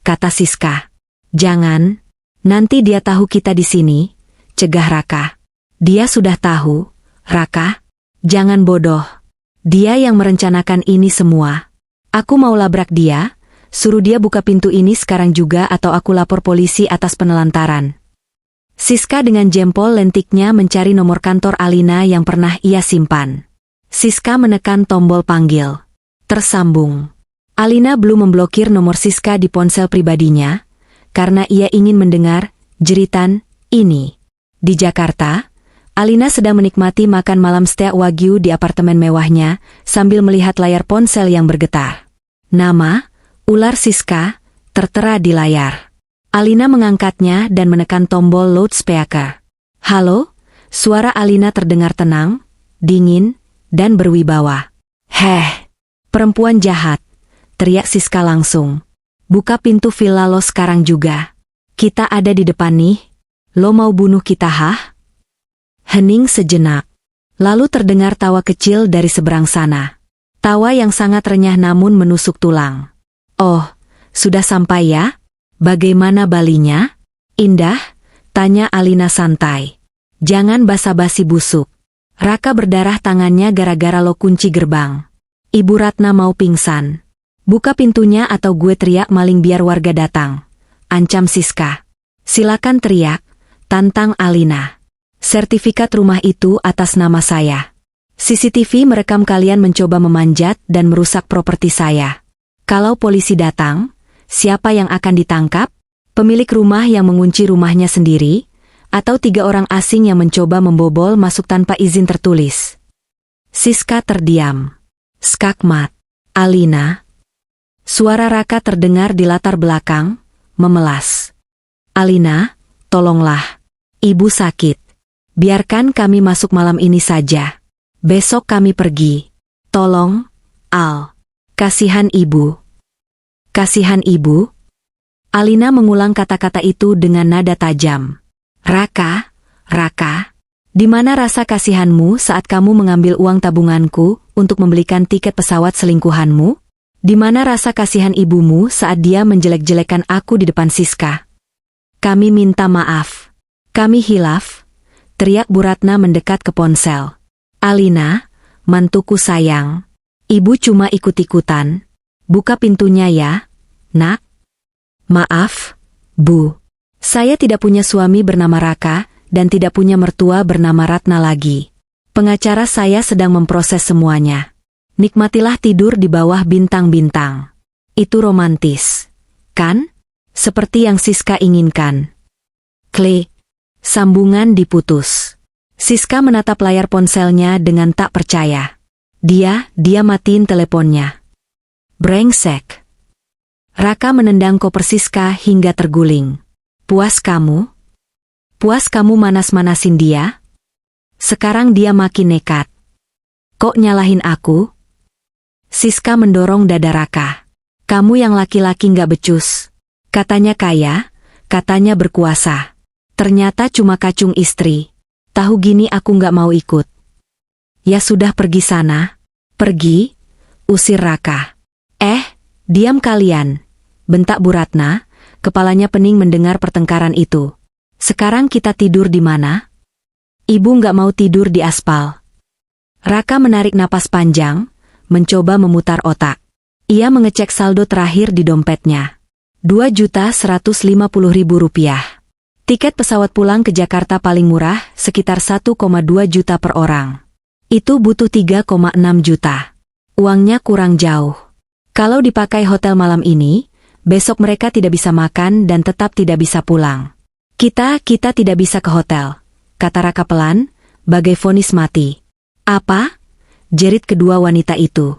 kata Siska. Jangan, nanti dia tahu kita di sini, cegah Raka. Dia sudah tahu, Raka. Jangan bodoh. Dia yang merencanakan ini semua. Aku mau labrak dia, suruh dia buka pintu ini sekarang juga atau aku lapor polisi atas penelantaran. Siska dengan jempol lentiknya mencari nomor kantor Alina yang pernah ia simpan. Siska menekan tombol panggil. Tersambung. Alina belum memblokir nomor Siska di ponsel pribadinya, karena ia ingin mendengar jeritan ini. Di Jakarta, Alina sedang menikmati makan malam steak wagyu di apartemen mewahnya sambil melihat layar ponsel yang bergetar. Nama, ular Siska, tertera di layar. Alina mengangkatnya dan menekan tombol loudspeaker. Halo, suara Alina terdengar tenang, dingin, dan berwibawa. Heh, perempuan jahat, teriak Siska langsung. Buka pintu villa lo sekarang juga. Kita ada di depan nih. Lo mau bunuh kita hah? Hening sejenak. Lalu terdengar tawa kecil dari seberang sana. Tawa yang sangat renyah namun menusuk tulang. Oh, sudah sampai ya? Bagaimana Balinya? Indah? Tanya Alina santai. Jangan basa-basi busuk. Raka berdarah tangannya gara-gara lo kunci gerbang. Ibu Ratna mau pingsan. Buka pintunya atau gue teriak maling biar warga datang. Ancam Siska. Silakan teriak, tantang Alina. Sertifikat rumah itu atas nama saya. CCTV merekam kalian mencoba memanjat dan merusak properti saya. Kalau polisi datang, siapa yang akan ditangkap? Pemilik rumah yang mengunci rumahnya sendiri? Atau 3 orang asing yang mencoba membobol masuk tanpa izin tertulis? Siska terdiam. Skakmat. Alina. Suara Raka terdengar di latar belakang, memelas. Alina, tolonglah. Ibu sakit. Biarkan kami masuk malam ini saja. Besok kami pergi. Tolong, Al. Kasihan ibu. Kasihan ibu? Alina mengulang kata-kata itu dengan nada tajam. Raka, Raka, di mana rasa kasihanmu saat kamu mengambil uang tabunganku untuk membelikan tiket pesawat selingkuhanmu? Di mana rasa kasihan ibumu saat dia menjelek-jelekan aku di depan Siska? Kami minta maaf. Kami hilaf. Teriak Bu Ratna mendekat ke ponsel. Alina, mantuku sayang. Ibu cuma ikut-ikutan. Buka pintunya ya, nak. Maaf, Bu. Saya tidak punya suami bernama Raka, dan tidak punya mertua bernama Ratna lagi. Pengacara saya sedang memproses semuanya. Nikmatilah tidur di bawah bintang-bintang. Itu romantis, kan? Seperti yang Siska inginkan. Klik. Sambungan diputus. Siska menatap layar ponselnya dengan tak percaya. Dia matiin teleponnya. Brengsek. Raka menendang koper Siska hingga terguling. Puas kamu? Puas kamu manas-manasin dia? Sekarang dia makin nekat. Kok nyalahin aku? Siska mendorong dada Raka. Kamu yang laki-laki nggak becus. Katanya kaya, katanya berkuasa. Ternyata cuma kacung istri. Tahu gini aku nggak mau ikut. Ya sudah pergi sana. Pergi, usir Raka. Diam kalian. Bentak Bu Ratna, kepalanya pening mendengar pertengkaran itu. Sekarang kita tidur di mana? Ibu nggak mau tidur di aspal. Raka menarik napas panjang, mencoba memutar otak. Ia mengecek saldo terakhir di dompetnya. 2.150.000 rupiah. Tiket pesawat pulang ke Jakarta paling murah, sekitar 1,2 juta per orang. Itu butuh 3,6 juta. Uangnya kurang jauh. Kalau dipakai hotel malam ini, besok mereka tidak bisa makan dan tetap tidak bisa pulang. Kita tidak bisa ke hotel, kata Raka pelan, bagai vonis mati. Apa? Jerit kedua wanita itu.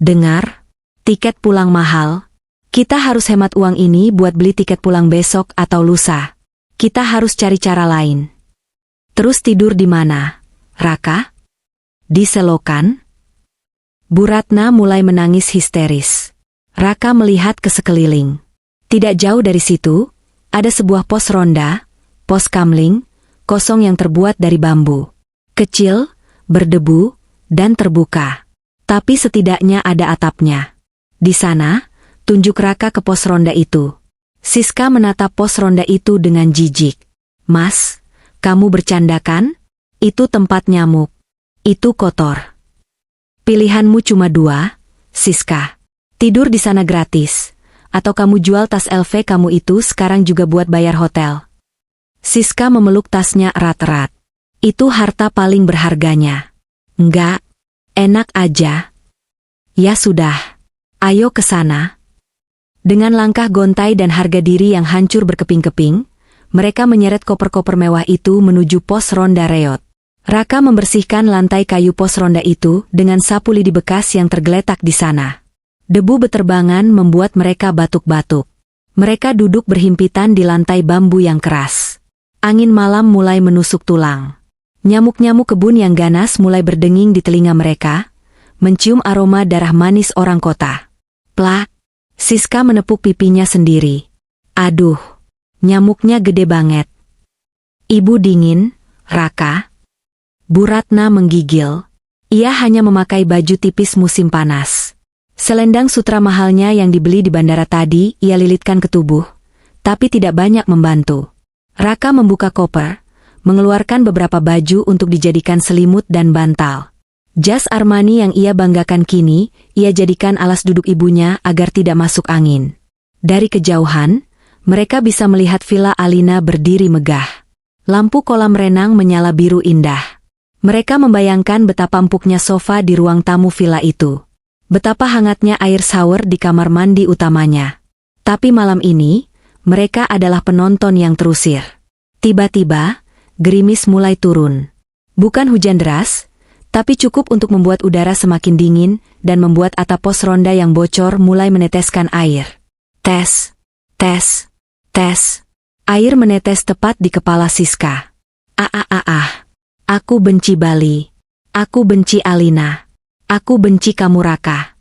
Dengar, tiket pulang mahal. Kita harus hemat uang ini buat beli tiket pulang besok atau lusa. Kita harus cari cara lain. Terus tidur di mana, Raka? Di selokan? Bu Ratna mulai menangis histeris. Raka melihat ke sekeliling. Tidak jauh dari situ, ada sebuah pos ronda, pos kamling, kosong yang terbuat dari bambu. Kecil, berdebu, dan terbuka. Tapi setidaknya ada atapnya. Di sana, tunjuk Raka ke pos ronda itu. Siska menatap pos ronda itu dengan jijik. Mas, kamu bercanda kan? Itu tempat nyamuk. Itu kotor. Pilihanmu cuma dua, Siska. Tidur di sana gratis. Atau kamu jual tas LV kamu itu sekarang juga buat bayar hotel. Siska memeluk tasnya erat-erat. Itu harta paling berharganya. Enggak, enak aja. Ya sudah, ayo ke sana. Dengan langkah gontai dan harga diri yang hancur berkeping-keping, mereka menyeret koper-koper mewah itu menuju pos ronda reot. Raka membersihkan lantai kayu pos ronda itu dengan sapu lidi bekas yang tergeletak di sana. Debu beterbangan membuat mereka batuk-batuk. Mereka duduk berhimpitan di lantai bambu yang keras. Angin malam mulai menusuk tulang. Nyamuk-nyamuk kebun yang ganas mulai berdenging di telinga mereka, mencium aroma darah manis orang kota. Plak! Siska menepuk pipinya sendiri. Aduh, nyamuknya gede banget. Ibu dingin, Raka. Bu Ratna menggigil. Ia hanya memakai baju tipis musim panas. Selendang sutra mahalnya yang dibeli di bandara tadi ia lilitkan ke tubuh, tapi tidak banyak membantu. Raka membuka koper, mengeluarkan beberapa baju untuk dijadikan selimut dan bantal. Jas Armani yang ia banggakan kini, ia jadikan alas duduk ibunya agar tidak masuk angin. Dari kejauhan, mereka bisa melihat villa Alina berdiri megah. Lampu kolam renang menyala biru indah. Mereka membayangkan betapa empuknya sofa di ruang tamu villa itu. Betapa hangatnya air shower di kamar mandi utamanya. Tapi malam ini, mereka adalah penonton yang terusir. Tiba-tiba, gerimis mulai turun. Bukan hujan deras, tapi cukup untuk membuat udara semakin dingin dan membuat atap pos ronda yang bocor mulai meneteskan air. Tes, tes, tes. Air menetes tepat di kepala Siska. Aku benci Bali. Aku benci Alina. Aku benci kamu Raka.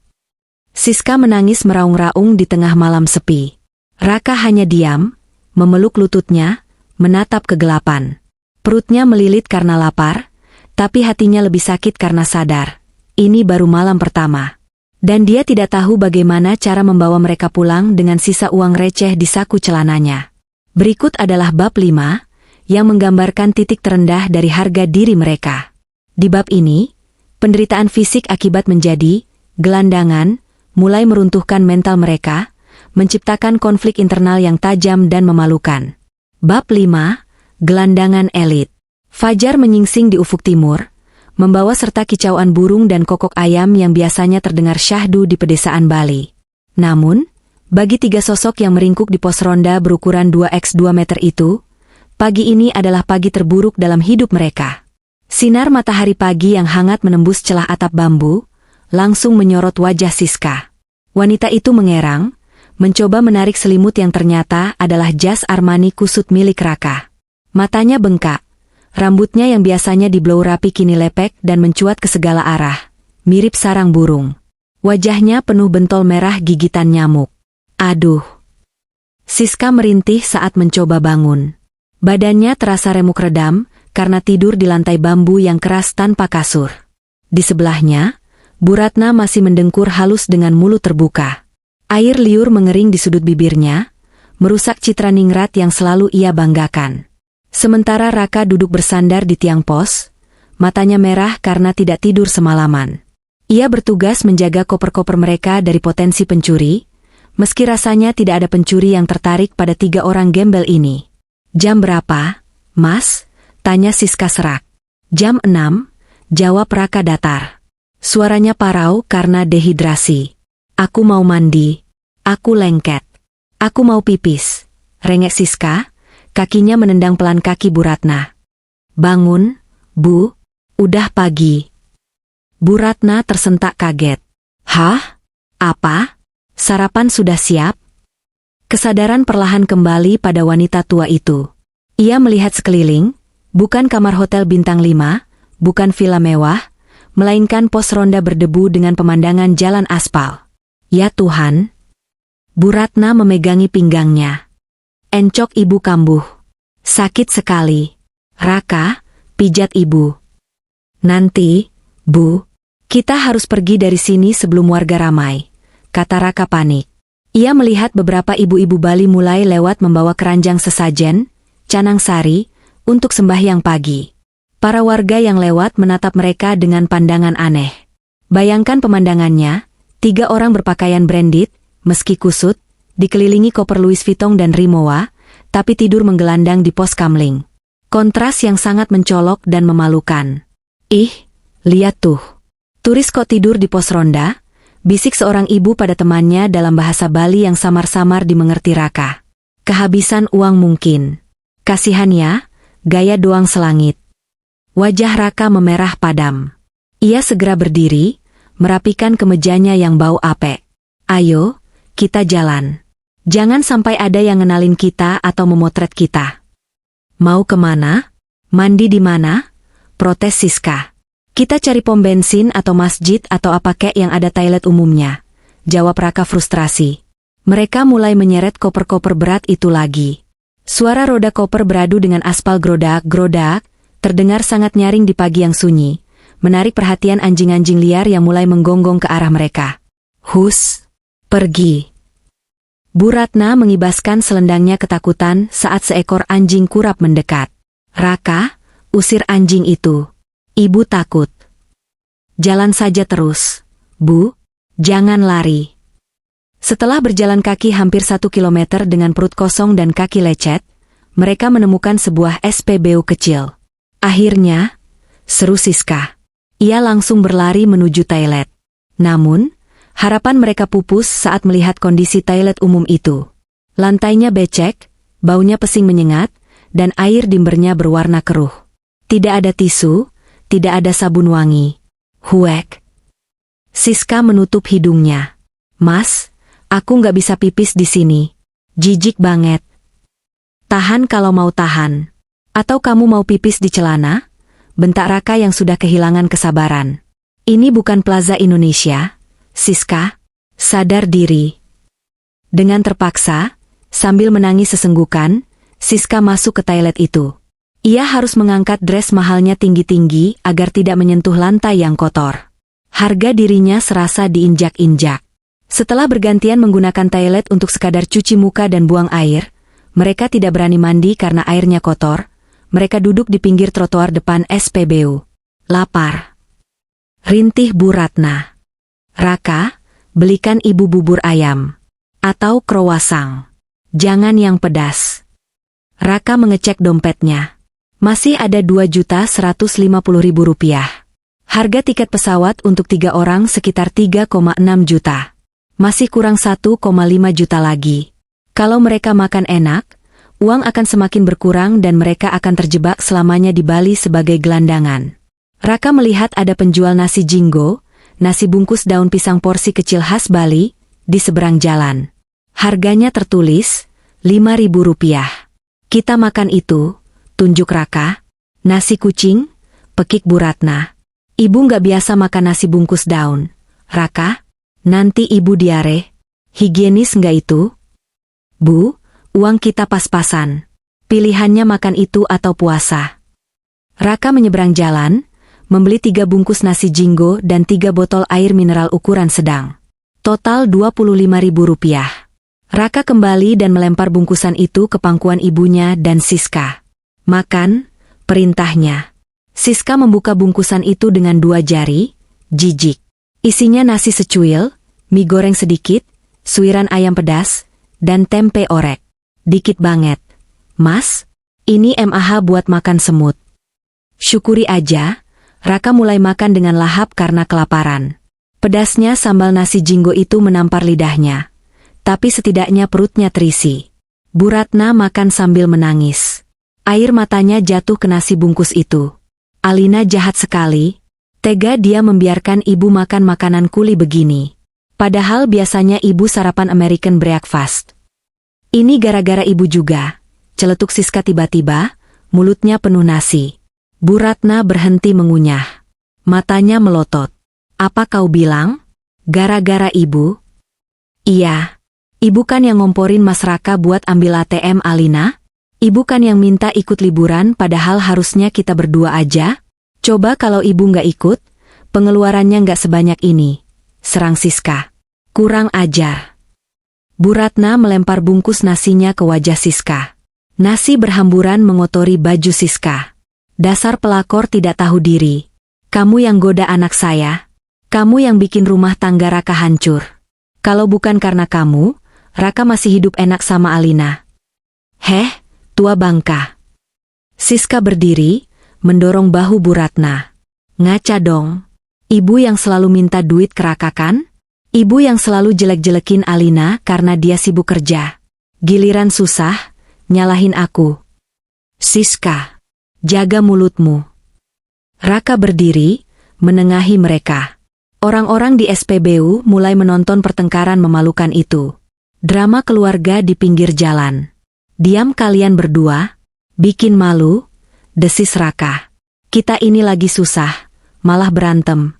Siska menangis meraung-raung di tengah malam sepi. Raka hanya diam, memeluk lututnya, menatap kegelapan. Perutnya melilit karena lapar, tapi hatinya lebih sakit karena sadar. Ini baru malam pertama. Dan dia tidak tahu bagaimana cara membawa mereka pulang dengan sisa uang receh di saku celananya. Berikut adalah bab 5, yang menggambarkan titik terendah dari harga diri mereka. Di bab ini, penderitaan fisik akibat menjadi gelandangan, mulai meruntuhkan mental mereka, menciptakan konflik internal yang tajam dan memalukan. Bab 5, gelandangan elit. Fajar menyingsing di ufuk timur, membawa serta kicauan burung dan kokok ayam yang biasanya terdengar syahdu di pedesaan Bali. Namun, bagi 3 sosok yang meringkuk di pos ronda berukuran 2x2 meter itu, pagi ini adalah pagi terburuk dalam hidup mereka. Sinar matahari pagi yang hangat menembus celah atap bambu, langsung menyorot wajah Siska. Wanita itu mengerang, mencoba menarik selimut yang ternyata adalah jas Armani kusut milik Raka. Matanya bengkak, rambutnya yang biasanya diblow rapi kini lepek dan mencuat ke segala arah, mirip sarang burung. Wajahnya penuh bentol merah gigitan nyamuk. Aduh! Siska merintih saat mencoba bangun. Badannya terasa remuk redam, karena tidur di lantai bambu yang keras tanpa kasur. Di sebelahnya, Bu Ratna masih mendengkur halus dengan mulut terbuka. Air liur mengering di sudut bibirnya, merusak citra ningrat yang selalu ia banggakan. Sementara Raka duduk bersandar di tiang pos, matanya merah karena tidak tidur semalaman. Ia bertugas menjaga koper-koper mereka dari potensi pencuri, meski rasanya tidak ada pencuri yang tertarik pada 3 orang gembel ini. Jam berapa, Mas? Tanya Siska serak. Jam 6, jawab Raka datar. Suaranya parau karena dehidrasi. Aku mau mandi. Aku lengket. Aku mau pipis. Rengek Siska, kakinya menendang pelan kaki Bu Ratna. Bangun, Bu. Udah pagi. Bu Ratna tersentak kaget. Hah? Apa? Sarapan sudah siap? Kesadaran perlahan kembali pada wanita tua itu. Ia melihat sekeliling, bukan kamar hotel bintang 5, bukan villa mewah, melainkan pos ronda berdebu dengan pemandangan jalan aspal. Ya Tuhan! Bu Ratna memegangi pinggangnya. Encok ibu kambuh. Sakit sekali. Raka, pijat ibu. Nanti, Bu, Kita harus pergi dari sini sebelum warga ramai, kata Raka panik. Ia melihat beberapa ibu-ibu Bali mulai lewat membawa keranjang sesajen, canang sari, untuk sembahyang pagi. Para warga yang lewat menatap mereka dengan pandangan aneh. Bayangkan pemandangannya, 3 orang berpakaian branded, meski kusut, dikelilingi koper Louis Vuitton dan Rimowa, tapi tidur menggelandang di pos kamling. Kontras yang sangat mencolok dan memalukan. Ih, lihat tuh. Turis kok tidur di pos ronda? Bisik seorang ibu pada temannya dalam bahasa Bali yang samar-samar dimengerti Raka. Kehabisan uang mungkin. Kasihan ya, gaya doang selangit. Wajah Raka memerah padam. Ia segera berdiri, merapikan kemejanya yang bau apek. Ayo, kita jalan. Jangan sampai ada yang ngenalin kita atau memotret kita. Mau kemana? Mandi di mana? Protes Siska. Kita cari pom bensin atau masjid atau apa kek yang ada toilet umumnya. Jawab Raka frustrasi. Mereka mulai menyeret koper-koper berat itu lagi. Suara roda koper beradu dengan aspal grodak-grodak, terdengar sangat nyaring di pagi yang sunyi, menarik perhatian anjing-anjing liar yang mulai menggonggong ke arah mereka. Hus, pergi. Bu Ratna mengibaskan selendangnya ketakutan saat seekor anjing kurap mendekat. Raka, usir anjing itu. Ibu takut. Jalan saja terus. Bu, jangan lari. Setelah berjalan kaki hampir 1 kilometer dengan perut kosong dan kaki lecet, mereka menemukan sebuah SPBU kecil. Akhirnya, seru Siska. Ia langsung berlari menuju toilet. Namun, harapan mereka pupus saat melihat kondisi toilet umum itu. Lantainya becek, baunya pesing menyengat, dan air dimbernya berwarna keruh. Tidak ada tisu, tidak ada sabun wangi. Huek. Siska menutup hidungnya. Mas, aku nggak bisa pipis di sini. Jijik banget. Tahan kalau mau tahan. Atau kamu mau pipis di celana? Bentak Raka yang sudah kehilangan kesabaran. Ini bukan Plaza Indonesia. Siska, sadar diri. Dengan terpaksa, sambil menangis sesenggukan, Siska masuk ke toilet itu. Ia harus mengangkat dress mahalnya tinggi-tinggi agar tidak menyentuh lantai yang kotor. Harga dirinya serasa diinjak-injak. Setelah bergantian menggunakan toilet untuk sekadar cuci muka dan buang air, mereka tidak berani mandi karena airnya kotor. Mereka duduk di pinggir trotoar depan SPBU. Lapar. Rintih Bu Ratna. Raka, belikan ibu bubur ayam. Atau krowasang. Jangan yang pedas. Raka mengecek dompetnya. Masih ada Rp2.150.000. Harga tiket pesawat untuk 3 orang sekitar 3,6 juta. Masih kurang 1,5 juta lagi. Kalau mereka makan enak, uang akan semakin berkurang dan mereka akan terjebak selamanya di Bali sebagai gelandangan. Raka melihat ada penjual nasi jinggo, nasi bungkus daun pisang porsi kecil khas Bali, di seberang jalan. Harganya tertulis Rp5.000. Kita makan itu, tunjuk Raka. Nasi kucing, pekik Bu Ratna. Ibu nggak biasa makan nasi bungkus daun. Raka, nanti ibu diare. Higienis nggak itu? Bu, uang kita pas-pasan. Pilihannya makan itu atau puasa. Raka menyeberang jalan, membeli 3 bungkus nasi jinggo dan 3 botol air mineral ukuran sedang. Total Rp25.000. Raka kembali dan melempar bungkusan itu ke pangkuan ibunya dan Siska. Makan, perintahnya. Siska membuka bungkusan itu dengan 2 jari, jijik. Isinya nasi secuil, mie goreng sedikit, suiran ayam pedas, dan tempe orek. Dikit banget. Mas, ini MAH buat makan semut. Syukuri aja, Raka mulai makan dengan lahap karena kelaparan. Pedasnya sambal nasi jinggo itu menampar lidahnya. Tapi setidaknya perutnya terisi. Bu Ratna makan sambil menangis. Air matanya jatuh ke nasi bungkus itu. Alina jahat sekali. Tega dia membiarkan ibu makan makanan kuli begini. Padahal biasanya ibu sarapan American breakfast. Ini gara-gara ibu juga. Celetuk Siska tiba-tiba, mulutnya penuh nasi. Bu Ratna berhenti mengunyah. Matanya melotot. Apa kau bilang? Gara-gara ibu? Iya. Ibu kan yang ngomporin Mas Raka buat ambil ATM Alina? Ibu kan yang minta ikut liburan padahal harusnya kita berdua aja? Coba kalau ibu nggak ikut, Pengeluarannya nggak sebanyak ini, serang Siska. Kurang ajar. Bu Ratna melempar bungkus nasinya ke wajah Siska. Nasi berhamburan mengotori baju Siska. Dasar pelakor tidak tahu diri. Kamu yang goda anak saya. Kamu yang bikin rumah tangga Raka hancur. Kalau bukan karena kamu, Raka masih hidup enak sama Alina. Heh, tua bangka. Siska berdiri, mendorong bahu Bu Ratna. Ngaca dong. Ibu yang selalu minta duit ke Raka kan? Ibu yang selalu jelek-jelekin Alina karena dia sibuk kerja. Giliran susah, nyalahin aku. Siska, jaga mulutmu. Raka berdiri, menengahi mereka. Orang-orang di SPBU mulai menonton pertengkaran memalukan itu. Drama keluarga di pinggir jalan. Diam kalian berdua, bikin malu, desis Raka. Kita ini lagi susah, malah berantem.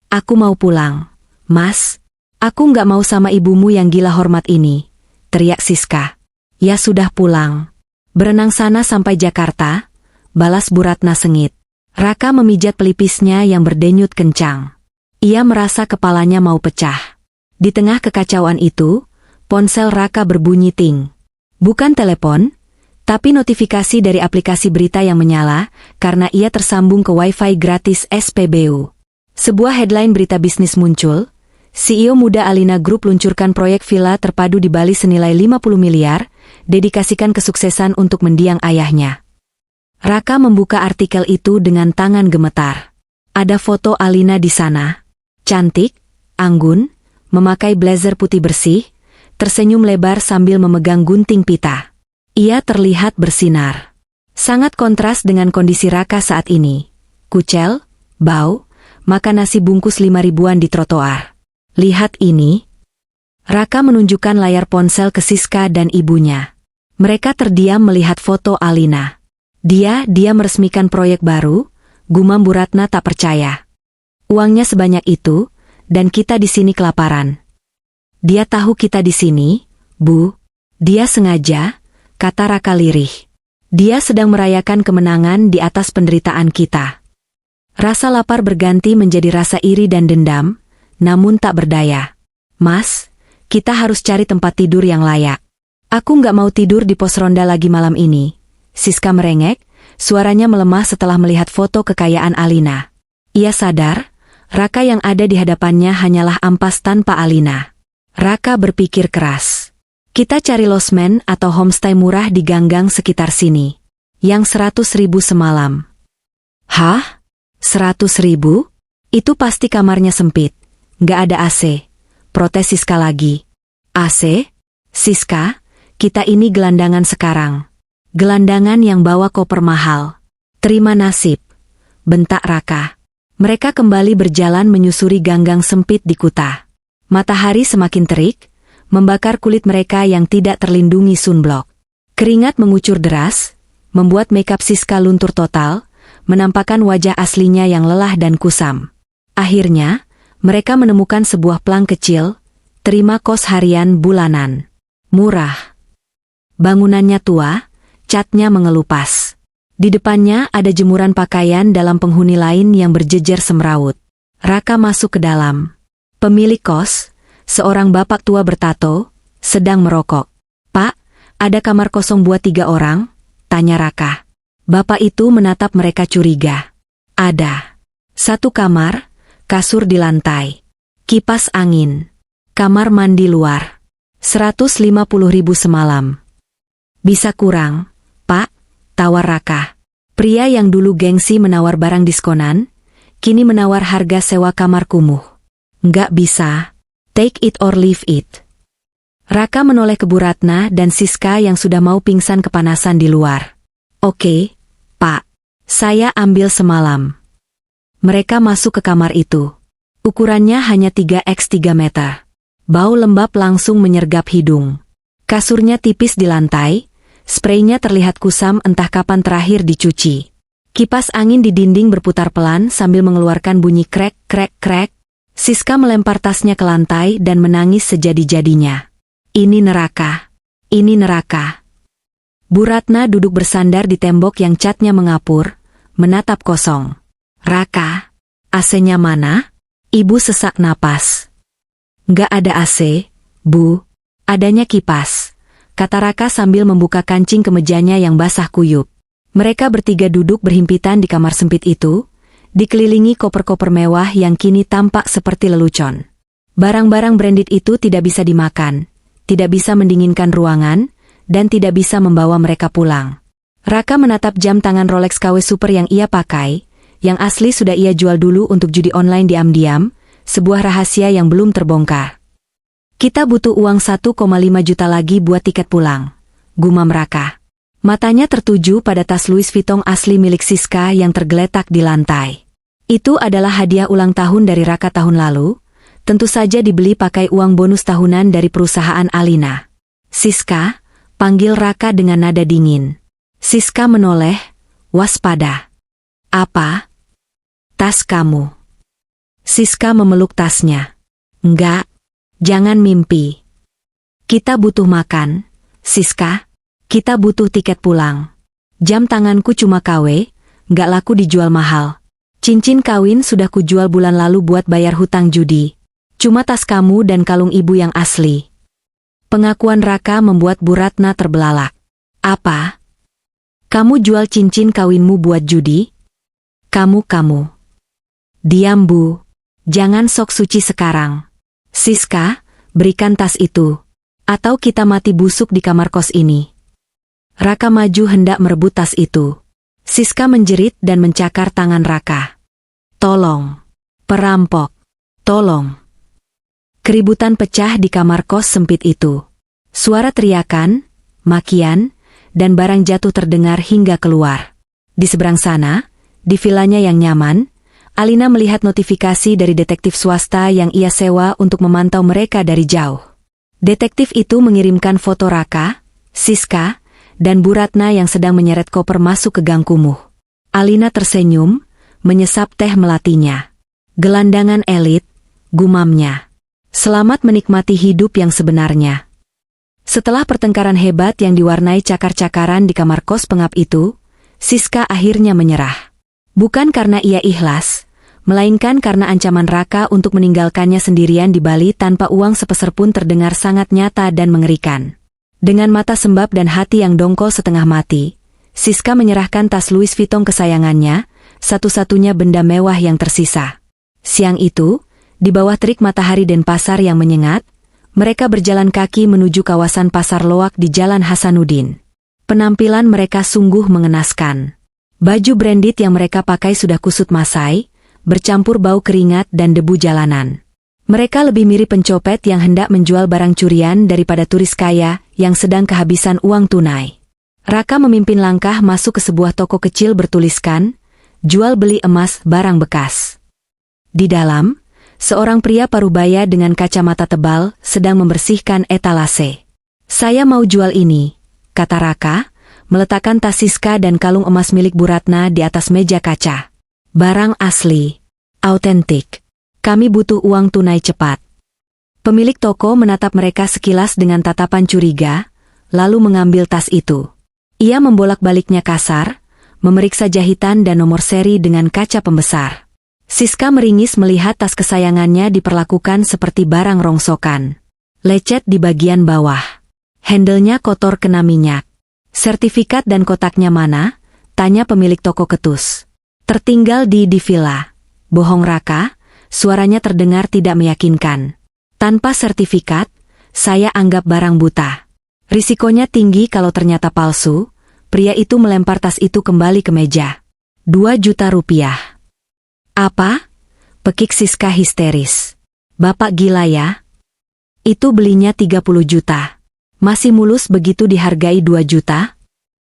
Aku mau pulang. Mas, aku nggak mau sama ibumu yang gila hormat ini, teriak Siska. Ya sudah pulang. Berenang sana sampai Jakarta, balas Bu Ratna sengit. Raka memijat pelipisnya yang berdenyut kencang. Ia merasa kepalanya mau pecah. Di tengah kekacauan itu, ponsel Raka berbunyi ting. Bukan telepon, tapi notifikasi dari aplikasi berita yang menyala karena ia tersambung ke Wi-Fi gratis SPBU. Sebuah headline berita bisnis muncul. CEO muda Alina Group luncurkan proyek villa terpadu di Bali senilai 50 miliar, dedikasikan kesuksesan untuk mendiang ayahnya. Raka membuka artikel itu dengan tangan gemetar. Ada foto Alina di sana. Cantik, anggun, memakai blazer putih bersih, tersenyum lebar sambil memegang gunting pita. Ia terlihat bersinar. Sangat kontras dengan kondisi Raka saat ini. Kucel, bau, makan nasi bungkus 5 ribuan di trotoar. Lihat ini. Raka menunjukkan layar ponsel ke Siska dan ibunya. Mereka terdiam melihat foto Alina. Dia meresmikan proyek baru, gumam Bu Ratna tak percaya. Uangnya sebanyak itu, dan kita di sini kelaparan. Dia tahu kita di sini, Bu. Dia sengaja, kata Raka lirih. Dia sedang merayakan kemenangan di atas penderitaan kita. Rasa lapar berganti menjadi rasa iri dan dendam, namun tak berdaya. Mas, kita harus cari tempat tidur yang layak. Aku nggak mau tidur di pos ronda lagi malam ini. Siska merengek, suaranya melemah setelah melihat foto kekayaan Alina. Ia sadar, Raka yang ada di hadapannya hanyalah ampas tanpa Alina. Raka berpikir keras. Kita cari losmen atau homestay murah di ganggang sekitar sini. Yang 100.000 semalam. Hah? 100.000? Itu pasti kamarnya sempit. Nggak ada AC. Protes Siska lagi. AC? Siska, kita ini gelandangan sekarang. Gelandangan yang bawa koper mahal. Terima nasib. Bentak Raka. Mereka kembali berjalan menyusuri ganggang sempit di Kuta. Matahari semakin terik, membakar kulit mereka yang tidak terlindungi sunblock. Keringat mengucur deras, membuat makeup Siska luntur total, menampakkan wajah aslinya yang lelah dan kusam. Akhirnya, mereka menemukan sebuah plang kecil, terima kos harian bulanan. Murah. Bangunannya tua, catnya mengelupas. Di depannya ada jemuran pakaian dalam penghuni lain yang berjejer semrawut. Raka masuk ke dalam. Pemilik kos, seorang bapak tua bertato, sedang merokok. Pak, ada kamar kosong buat 3 orang? Tanya Raka. Bapak itu menatap mereka curiga. Ada. 1 kamar, kasur di lantai. Kipas angin. Kamar mandi luar. 150.000 semalam. Bisa kurang, Pak, tawar Raka. Pria yang dulu gengsi menawar barang diskonan, kini menawar harga sewa kamar kumuh. Nggak bisa. Take it or leave it. Raka menoleh ke Bu Ratna dan Siska yang sudah mau pingsan kepanasan di luar. Oke, Pak. Saya ambil semalam. Mereka masuk ke kamar itu. Ukurannya hanya 3x3 meter. Bau lembab langsung menyergap hidung. Kasurnya tipis di lantai, spraynya terlihat kusam entah kapan terakhir dicuci. Kipas angin di dinding berputar pelan sambil mengeluarkan bunyi krek, krek, krek. Siska melempar tasnya ke lantai dan menangis sejadi-jadinya. Ini neraka. Ini neraka. Bu Ratna duduk bersandar di tembok yang catnya mengapur, menatap kosong. Raka, AC-nya mana? Ibu sesak napas. Nggak ada AC, Bu. Adanya kipas, kata Raka sambil membuka kancing kemejanya yang basah kuyup. Mereka bertiga duduk berhimpitan di kamar sempit itu, dikelilingi koper-koper mewah yang kini tampak seperti lelucon. Barang-barang branded itu tidak bisa dimakan, tidak bisa mendinginkan ruangan, dan tidak bisa membawa mereka pulang. Raka menatap jam tangan Rolex KW Super yang ia pakai, yang asli sudah ia jual dulu untuk judi online diam-diam, sebuah rahasia yang belum terbongkar. Kita butuh uang 1,5 juta lagi buat tiket pulang, gumam Raka. Matanya tertuju pada tas Louis Vuitton asli milik Siska yang tergeletak di lantai. Itu adalah hadiah ulang tahun dari Raka tahun lalu, tentu saja dibeli pakai uang bonus tahunan dari perusahaan Alina. Siska, panggil Raka dengan nada dingin. Siska menoleh, waspada. Apa? Tas kamu. Siska memeluk tasnya. Enggak, jangan mimpi. Kita butuh makan, Siska. Kita butuh tiket pulang. Jam tanganku cuma KW, nggak laku dijual mahal. Cincin kawin sudah kujual bulan lalu buat bayar hutang judi. Cuma tas kamu dan kalung ibu yang asli. Pengakuan Raka membuat Bu Ratna terbelalak. Apa? Kamu jual cincin kawinmu buat judi? Kamu. Diam Bu. Jangan sok suci sekarang. Siska, berikan tas itu. Atau kita mati busuk di kamar kos ini. Raka maju hendak merebut tas itu. Siska menjerit dan mencakar tangan Raka. Tolong. Perampok. Tolong. Keributan pecah di kamar kos sempit itu. Suara teriakan, makian, dan barang jatuh terdengar hingga keluar. Di seberang sana, di vilanya yang nyaman, Alina melihat notifikasi dari detektif swasta yang ia sewa untuk memantau mereka dari jauh. Detektif itu mengirimkan foto Raka, Siska, dan Bu Ratna yang sedang menyeret koper masuk ke gang kumuh. Alina tersenyum, menyesap teh melatinya. Gelandangan elit, gumamnya. Selamat menikmati hidup yang sebenarnya. Setelah pertengkaran hebat yang diwarnai cakar-cakaran di kamar kos pengap itu, Siska akhirnya menyerah. Bukan karena ia ikhlas, melainkan karena ancaman Raka untuk meninggalkannya sendirian di Bali tanpa uang sepeser pun terdengar sangat nyata dan mengerikan. Dengan mata sembab dan hati yang dongkol setengah mati, Siska menyerahkan tas Louis Vuitton kesayangannya, satu-satunya benda mewah yang tersisa. Siang itu, di bawah terik matahari Denpasar yang menyengat, mereka berjalan kaki menuju kawasan Pasar Loak di Jalan Hasanuddin. Penampilan mereka sungguh mengenaskan. Baju branded yang mereka pakai sudah kusut masai, bercampur bau keringat dan debu jalanan. Mereka lebih mirip pencopet yang hendak menjual barang curian daripada turis kaya yang sedang kehabisan uang tunai. Raka memimpin langkah masuk ke sebuah toko kecil bertuliskan, jual beli emas barang bekas. Di dalam, seorang pria parubaya dengan kacamata tebal sedang membersihkan etalase. Saya mau jual ini, kata Raka, meletakkan tas Siska dan kalung emas milik Bu Ratna di atas meja kaca. Barang asli, autentik. Kami butuh uang tunai cepat. Pemilik toko menatap mereka sekilas dengan tatapan curiga, lalu mengambil tas itu. Ia membolak-baliknya kasar, memeriksa jahitan dan nomor seri dengan kaca pembesar. Siska meringis melihat tas kesayangannya diperlakukan seperti barang rongsokan. Lecet di bagian bawah. Handle-nya kotor kena minyak. Sertifikat dan kotaknya mana? Tanya pemilik toko ketus. Tertinggal di villa. Bohong Raka. Suaranya terdengar tidak meyakinkan. Tanpa sertifikat, saya anggap barang buta. Risikonya tinggi kalau ternyata palsu. Pria itu melempar tas itu kembali ke meja. 2 juta rupiah. Apa? Pekik Siska histeris. Bapak gila ya? Itu belinya 30 juta. Masih mulus begitu dihargai 2 juta?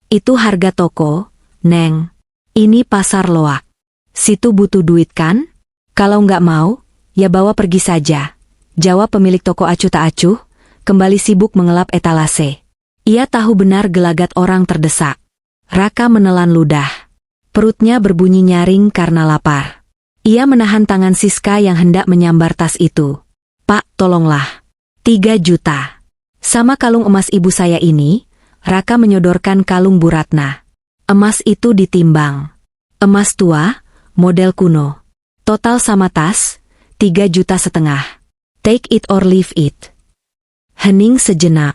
Itu harga toko, Neng. Ini Pasar Loak. Situ butuh duit kan? Kalau nggak mau, ya bawa pergi saja. Jawab pemilik toko acuh tak acuh, kembali sibuk mengelap etalase. Ia tahu benar gelagat orang terdesak. Raka menelan ludah. Perutnya berbunyi nyaring karena lapar. Ia menahan tangan Siska yang hendak menyambar tas itu. Pak, tolonglah. 3 juta. Sama kalung emas ibu saya ini, Raka menyodorkan kalung Bu Ratna. Emas itu ditimbang. Emas tua, model kuno. Total sama tas, 3,5 juta. Take it or leave it. Hening sejenak.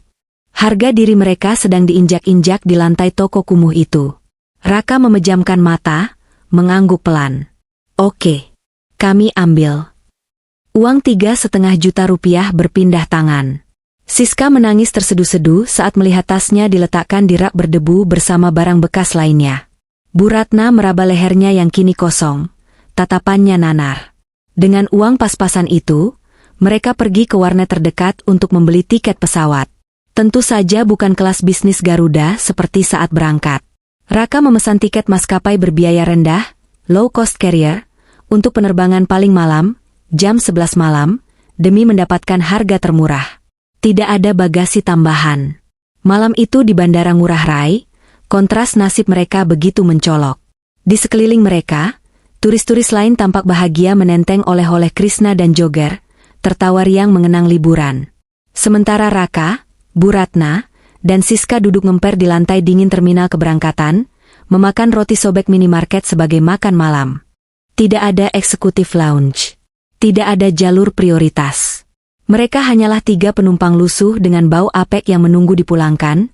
Harga diri mereka sedang diinjak-injak di lantai toko kumuh itu. Raka memejamkan mata, mengangguk pelan. Oke. Kami ambil. Uang 3,5 juta rupiah berpindah tangan. Siska menangis terseduh-seduh saat melihat tasnya diletakkan di rak berdebu bersama barang bekas lainnya. Bu Ratna meraba lehernya yang kini kosong. Tatapannya nanar. Dengan uang pas-pasan itu, mereka pergi ke warnet terdekat untuk membeli tiket pesawat. Tentu saja bukan kelas bisnis Garuda seperti saat berangkat. Raka memesan tiket maskapai berbiaya rendah, low cost carrier, untuk penerbangan paling malam, jam 11 malam, demi mendapatkan harga termurah. Tidak ada bagasi tambahan. Malam itu di Bandara Ngurah Rai, kontras nasib mereka begitu mencolok. Di sekeliling mereka, turis-turis lain tampak bahagia menenteng oleh-oleh Krishna dan Joger, tertawa riang mengenang liburan. Sementara Raka, Bu Ratna, dan Siska duduk ngemper di lantai dingin terminal keberangkatan, memakan roti sobek minimarket sebagai makan malam. Tidak ada eksekutif lounge. Tidak ada jalur prioritas. Mereka hanyalah 3 penumpang lusuh dengan bau apek yang menunggu dipulangkan,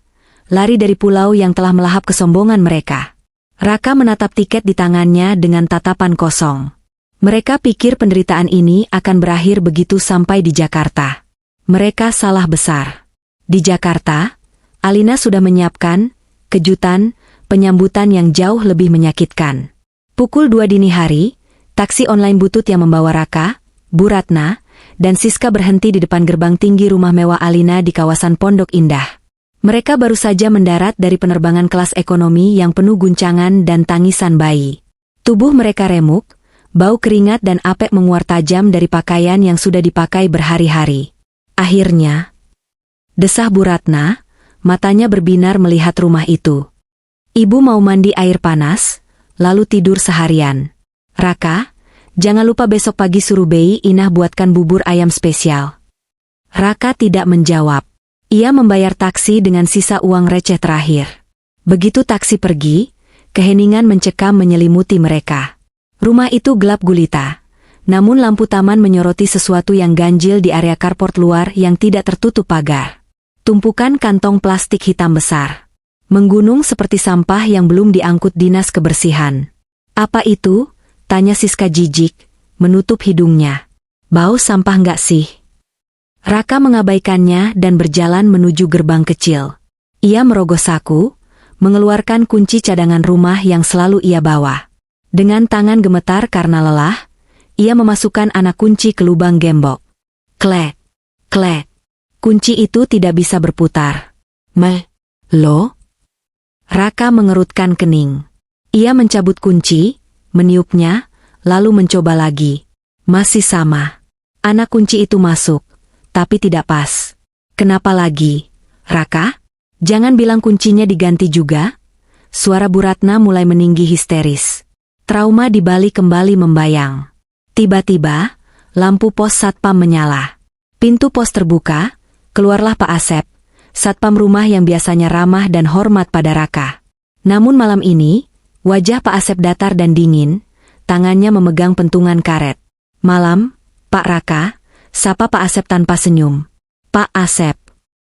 lari dari pulau yang telah melahap kesombongan mereka. Raka menatap tiket di tangannya dengan tatapan kosong. Mereka pikir penderitaan ini akan berakhir begitu sampai di Jakarta. Mereka salah besar. Di Jakarta, Alina sudah menyiapkan kejutan, penyambutan yang jauh lebih menyakitkan. Pukul 2 dini hari, taksi online butut yang membawa Raka, Bu Ratna, dan Siska berhenti di depan gerbang tinggi rumah mewah Alina di kawasan Pondok Indah. Mereka baru saja mendarat dari penerbangan kelas ekonomi yang penuh guncangan dan tangisan bayi. Tubuh mereka remuk, bau keringat dan apek menguar tajam dari pakaian yang sudah dipakai berhari-hari. Akhirnya, desah Bu Ratna, matanya berbinar melihat rumah itu. Ibu mau mandi air panas, lalu tidur seharian. Raka, jangan lupa besok pagi suruh Bei Inah buatkan bubur ayam spesial. Raka tidak menjawab. Ia membayar taksi dengan sisa uang receh terakhir. Begitu taksi pergi, keheningan mencekam menyelimuti mereka. Rumah itu gelap gulita. Namun lampu taman menyoroti sesuatu yang ganjil di area carport luar yang tidak tertutup pagar. Tumpukan kantong plastik hitam besar. Menggunung seperti sampah yang belum diangkut dinas kebersihan. Apa itu? Tanya Siska jijik, menutup hidungnya. Bau sampah nggak sih? Raka mengabaikannya dan berjalan menuju gerbang kecil. Ia merogoh saku, mengeluarkan kunci cadangan rumah yang selalu ia bawa. Dengan tangan gemetar karena lelah, ia memasukkan anak kunci ke lubang gembok. Klek, klek. Kunci itu tidak bisa berputar. Lo? Raka mengerutkan kening. Ia mencabut kunci, meniupnya, lalu mencoba lagi. Masih sama. Anak kunci itu masuk, tapi tidak pas. Kenapa lagi? Raka? Jangan bilang kuncinya diganti juga? Suara Bu Ratna mulai meninggi histeris. Trauma di Bali kembali membayang. Tiba-tiba, lampu pos satpam menyala. Pintu pos terbuka, keluarlah Pak Asep, satpam rumah yang biasanya ramah dan hormat pada Raka. Namun malam ini, wajah Pak Asep datar dan dingin, tangannya memegang pentungan karet. Malam, Pak Raka, sapa Pak Asep tanpa senyum. Pak Asep.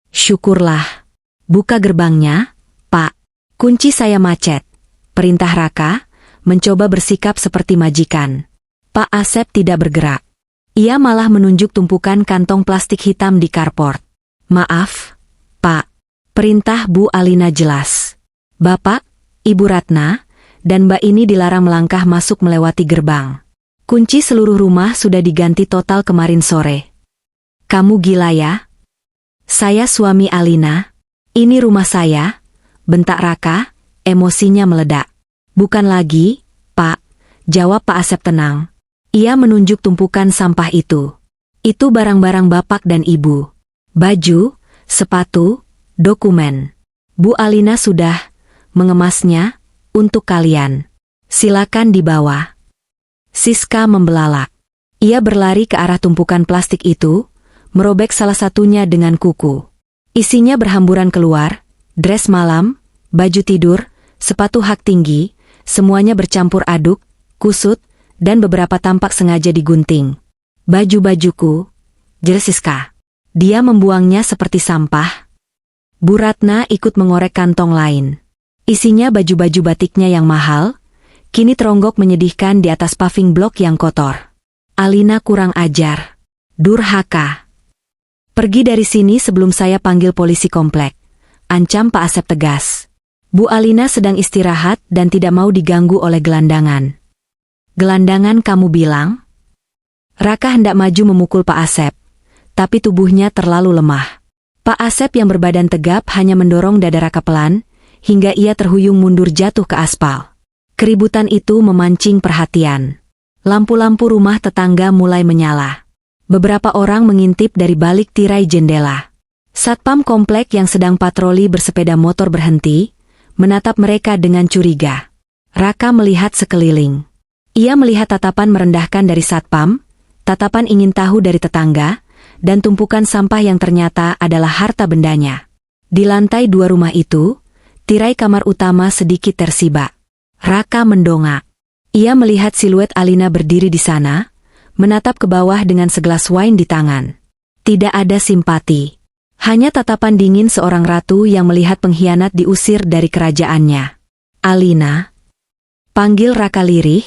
Syukurlah. Buka gerbangnya, Pak. Kunci saya macet. Perintah Raka, mencoba bersikap seperti majikan. Pak Asep tidak bergerak. Ia malah menunjuk tumpukan kantong plastik hitam di carport. Maaf, Pak. Perintah Bu Alina jelas. Bapak, Ibu Ratna, dan Mbak ini dilarang melangkah masuk melewati gerbang. Kunci seluruh rumah sudah diganti total kemarin sore. Kamu gila ya? Saya suami Alina. Ini rumah saya. Bentak Raka, emosinya meledak. Bukan lagi, Pak. Jawab Pak Asep tenang. Ia menunjuk tumpukan sampah itu. Itu barang-barang bapak dan ibu. Baju, sepatu, dokumen. Bu Alina sudah mengemasnya untuk kalian. Silakan dibawa. Siska membelalak. Ia berlari ke arah tumpukan plastik itu, merobek salah satunya dengan kuku. Isinya berhamburan keluar, dress malam, baju tidur, sepatu hak tinggi, semuanya bercampur aduk, kusut, dan beberapa tampak sengaja digunting. Baju-bajuku, jelas Siska. Dia membuangnya seperti sampah. Bu Ratna ikut mengorek kantong lain. Isinya baju-baju batiknya yang mahal, kini teronggok menyedihkan di atas paving blok yang kotor. Alina kurang ajar. Durhaka. Pergi dari sini sebelum saya panggil polisi komplek. Ancam Pak Asep tegas. Bu Alina sedang istirahat dan tidak mau diganggu oleh gelandangan. Gelandangan kamu bilang? Raka hendak maju memukul Pak Asep, tapi tubuhnya terlalu lemah. Pak Asep yang berbadan tegap hanya mendorong dada Raka pelan, hingga ia terhuyung mundur jatuh ke aspal. Keributan itu memancing perhatian. Lampu-lampu rumah tetangga mulai menyala. Beberapa orang mengintip dari balik tirai jendela. Satpam komplek yang sedang patroli bersepeda motor berhenti, menatap mereka dengan curiga. Raka melihat sekeliling. Ia melihat tatapan merendahkan dari satpam, tatapan ingin tahu dari tetangga, dan tumpukan sampah yang ternyata adalah harta bendanya. Di lantai 2 rumah itu, tirai kamar utama sedikit tersibak. Raka mendongak. Ia melihat siluet Alina berdiri di sana, menatap ke bawah dengan segelas wine di tangan. Tidak ada simpati. Hanya tatapan dingin seorang ratu yang melihat pengkhianat diusir dari kerajaannya. Alina. Panggil Raka lirih,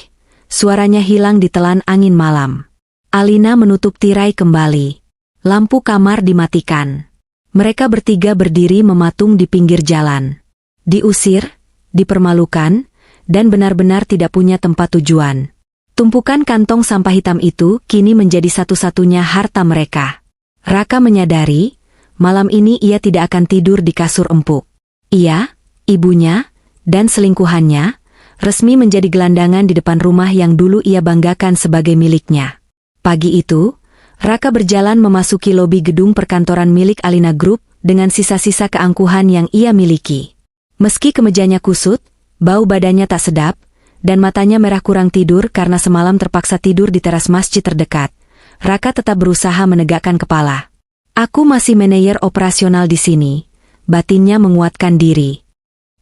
suaranya hilang ditelan angin malam. Alina menutup tirai kembali. Lampu kamar dimatikan. Mereka bertiga berdiri mematung di pinggir jalan. Diusir, dipermalukan, dan benar-benar tidak punya tempat tujuan. Tumpukan kantong sampah hitam itu kini menjadi satu-satunya harta mereka. Raka menyadari, malam ini ia tidak akan tidur di kasur empuk. Ia, ibunya, dan selingkuhannya, resmi menjadi gelandangan di depan rumah yang dulu ia banggakan sebagai miliknya. Pagi itu, Raka berjalan memasuki lobi gedung perkantoran milik Alina Group dengan sisa-sisa keangkuhan yang ia miliki. Meski kemejanya kusut, bau badannya tak sedap, dan matanya merah kurang tidur karena semalam terpaksa tidur di teras masjid terdekat, Raka tetap berusaha menegakkan kepala. Aku masih manajer operasional di sini, batinnya menguatkan diri.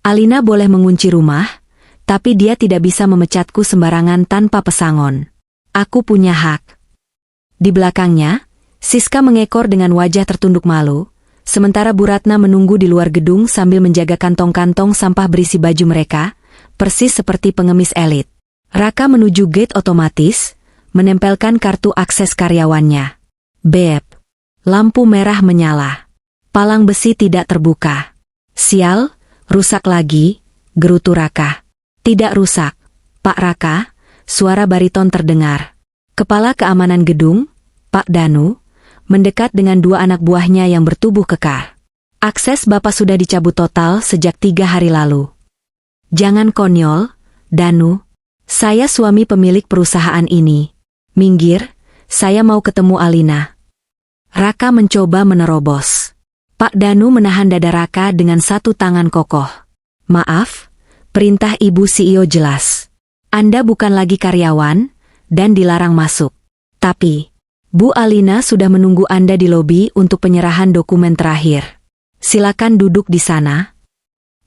Alina boleh mengunci rumah, tapi dia tidak bisa memecatku sembarangan tanpa pesangon. Aku punya hak. Di belakangnya, Siska mengekor dengan wajah tertunduk malu, sementara Bu Ratna menunggu di luar gedung sambil menjaga kantong-kantong sampah berisi baju mereka, persis seperti pengemis elit. Raka menuju gate otomatis, menempelkan kartu akses karyawannya. Beb. Lampu merah menyala. Palang besi tidak terbuka. Sial, rusak lagi, gerutu Raka. Tidak rusak, Pak Raka, suara bariton terdengar. Kepala keamanan gedung, Pak Danu, mendekat dengan 2 anak buahnya yang bertubuh kekar. Akses Bapak sudah dicabut total sejak 3 hari lalu. Jangan konyol, Danu. Saya suami pemilik perusahaan ini. Minggir, saya mau ketemu Alina. Raka mencoba menerobos. Pak Danu menahan dada Raka dengan satu tangan kokoh. Maaf, perintah Ibu CEO jelas. Anda bukan lagi karyawan, dan dilarang masuk. Tapi, Bu Alina sudah menunggu Anda di lobi untuk penyerahan dokumen terakhir. Silakan duduk di sana.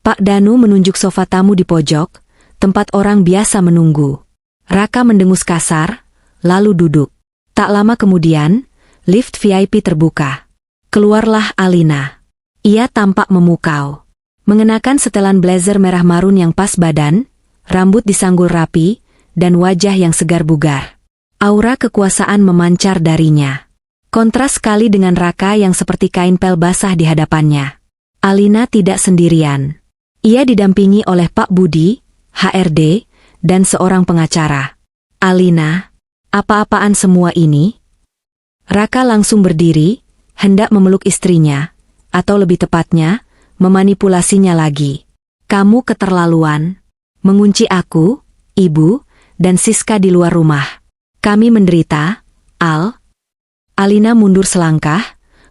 Pak Danu menunjuk sofa tamu di pojok, tempat orang biasa menunggu. Raka mendengus kasar, lalu duduk. Tak lama kemudian, lift VIP terbuka. Keluarlah Alina. Ia tampak memukau. Mengenakan setelan blazer merah marun yang pas badan, rambut disanggul rapi, dan wajah yang segar bugar. Aura kekuasaan memancar darinya. Kontras sekali dengan Raka yang seperti kain pel basah di hadapannya. Alina tidak sendirian. Ia didampingi oleh Pak Budi, HRD, dan seorang pengacara. Alina, apa-apaan semua ini? Raka langsung berdiri, hendak memeluk istrinya, atau lebih tepatnya, memanipulasinya lagi. Kamu keterlaluan. Mengunci aku, Ibu, dan Siska di luar rumah. Kami menderita, Al. Alina mundur selangkah,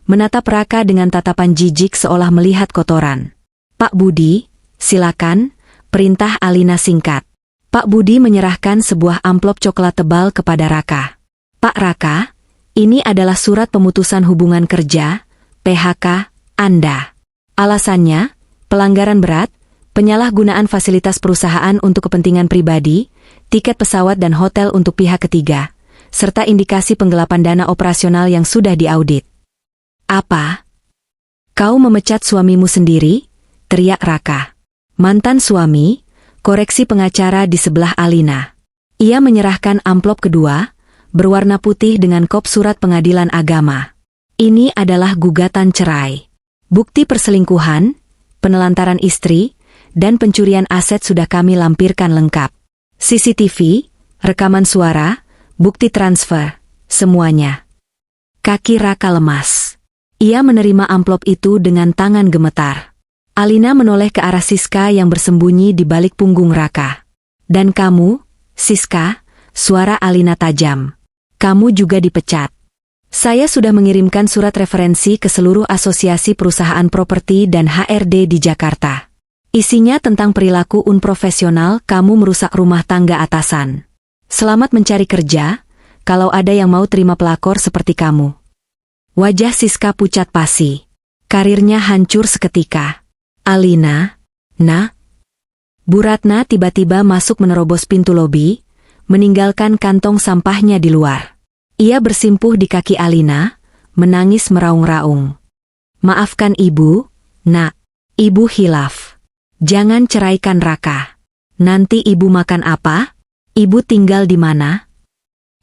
menatap Raka dengan tatapan jijik seolah melihat kotoran. Pak Budi, silakan, perintah Alina singkat. Pak Budi menyerahkan sebuah amplop coklat tebal kepada Raka. Pak Raka, ini adalah surat pemutusan hubungan kerja, PHK, Anda. Alasannya, pelanggaran berat, penyalahgunaan fasilitas perusahaan untuk kepentingan pribadi, tiket pesawat dan hotel untuk pihak ketiga, serta indikasi penggelapan dana operasional yang sudah diaudit. Apa? Kau memecat suamimu sendiri? Teriak Raka. Mantan suami, koreksi pengacara di sebelah Alina. Ia menyerahkan amplop kedua, berwarna putih dengan kop surat pengadilan agama. Ini adalah gugatan cerai. Bukti perselingkuhan, penelantaran istri, dan pencurian aset sudah kami lampirkan lengkap. CCTV, rekaman suara, bukti transfer, semuanya. Kaki Raka lemas. Ia menerima amplop itu dengan tangan gemetar. Alina menoleh ke arah Siska yang bersembunyi di balik punggung Raka. Dan kamu, Siska, suara Alina tajam. Kamu juga dipecat. Saya sudah mengirimkan surat referensi ke seluruh asosiasi perusahaan properti dan HRD di Jakarta. Isinya tentang perilaku unprofesional kamu merusak rumah tangga atasan. Selamat mencari kerja, kalau ada yang mau terima pelakor seperti kamu. Wajah Siska pucat pasi. Karirnya hancur seketika. Alina, nak. Bu Ratna tiba-tiba masuk menerobos pintu lobi, meninggalkan kantong sampahnya di luar. Ia bersimpuh di kaki Alina, menangis meraung-raung. Maafkan ibu, nak. Ibu hilaf. Jangan ceraikan Raka. Nanti ibu makan apa? Ibu tinggal di mana?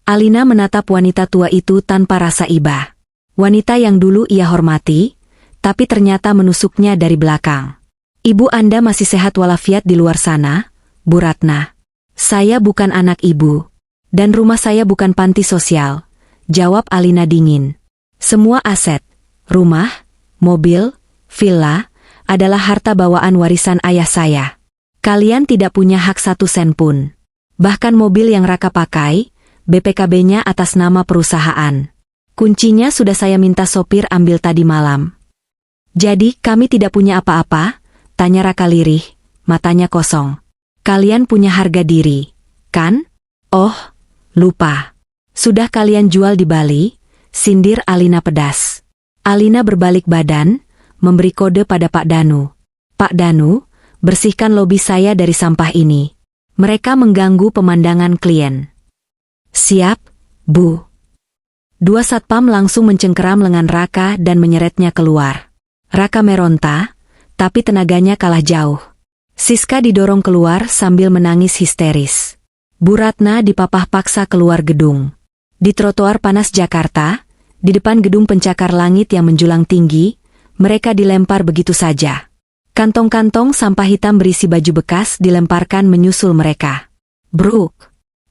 Alina menatap wanita tua itu tanpa rasa iba. Wanita yang dulu ia hormati, tapi ternyata menusuknya dari belakang. Ibu Anda masih sehat walafiat di luar sana, Bu Ratna. Saya bukan anak ibu. Dan rumah saya bukan panti sosial, jawab Alina dingin. Semua aset, rumah, mobil, villa, adalah harta bawaan warisan ayah saya. Kalian tidak punya hak 1 sen pun. Bahkan mobil yang Raka pakai, BPKB-nya atas nama perusahaan. Kuncinya sudah saya minta sopir ambil tadi malam. Jadi kami tidak punya apa-apa? Tanya Raka lirih, matanya kosong. Kalian punya harga diri, kan? Oh, lupa. Sudah kalian jual di Bali? Sindir Alina pedas. Alina berbalik badan, memberi kode pada Pak Danu. Pak Danu, bersihkan lobi saya dari sampah ini. Mereka mengganggu pemandangan klien. Siap, Bu. 2 satpam langsung mencengkeram lengan Raka dan menyeretnya keluar. Raka meronta, tapi tenaganya kalah jauh. Siska didorong keluar sambil menangis histeris. Bu Ratna dipapah paksa keluar gedung. Di trotoar panas Jakarta, di depan gedung pencakar langit yang menjulang tinggi, mereka dilempar begitu saja. Kantong-kantong sampah hitam berisi baju bekas dilemparkan menyusul mereka. Bruk!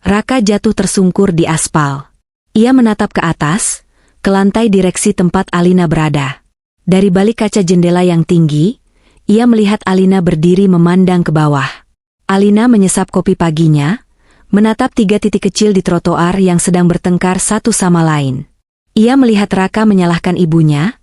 Raka jatuh tersungkur di aspal. Ia menatap ke atas, ke lantai direksi tempat Alina berada. Dari balik kaca jendela yang tinggi, ia melihat Alina berdiri memandang ke bawah. Alina menyesap kopi paginya, menatap 3 titik kecil di trotoar yang sedang bertengkar satu sama lain. Ia melihat Raka menyalahkan ibunya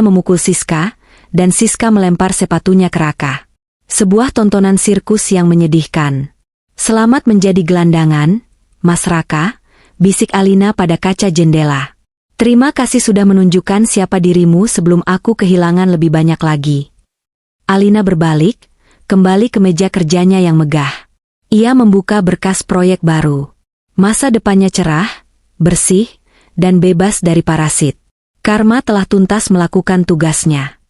memukul Siska, dan Siska melempar sepatunya ke Raka. Sebuah tontonan sirkus yang menyedihkan. Selamat menjadi gelandangan, Mas Raka, bisik Alina pada kaca jendela. Terima kasih sudah menunjukkan siapa dirimu sebelum aku kehilangan lebih banyak lagi. Alina berbalik, kembali ke meja kerjanya yang megah. Ia membuka berkas proyek baru. Masa depannya cerah, bersih, dan bebas dari parasit. Karma telah tuntas melakukan tugasnya.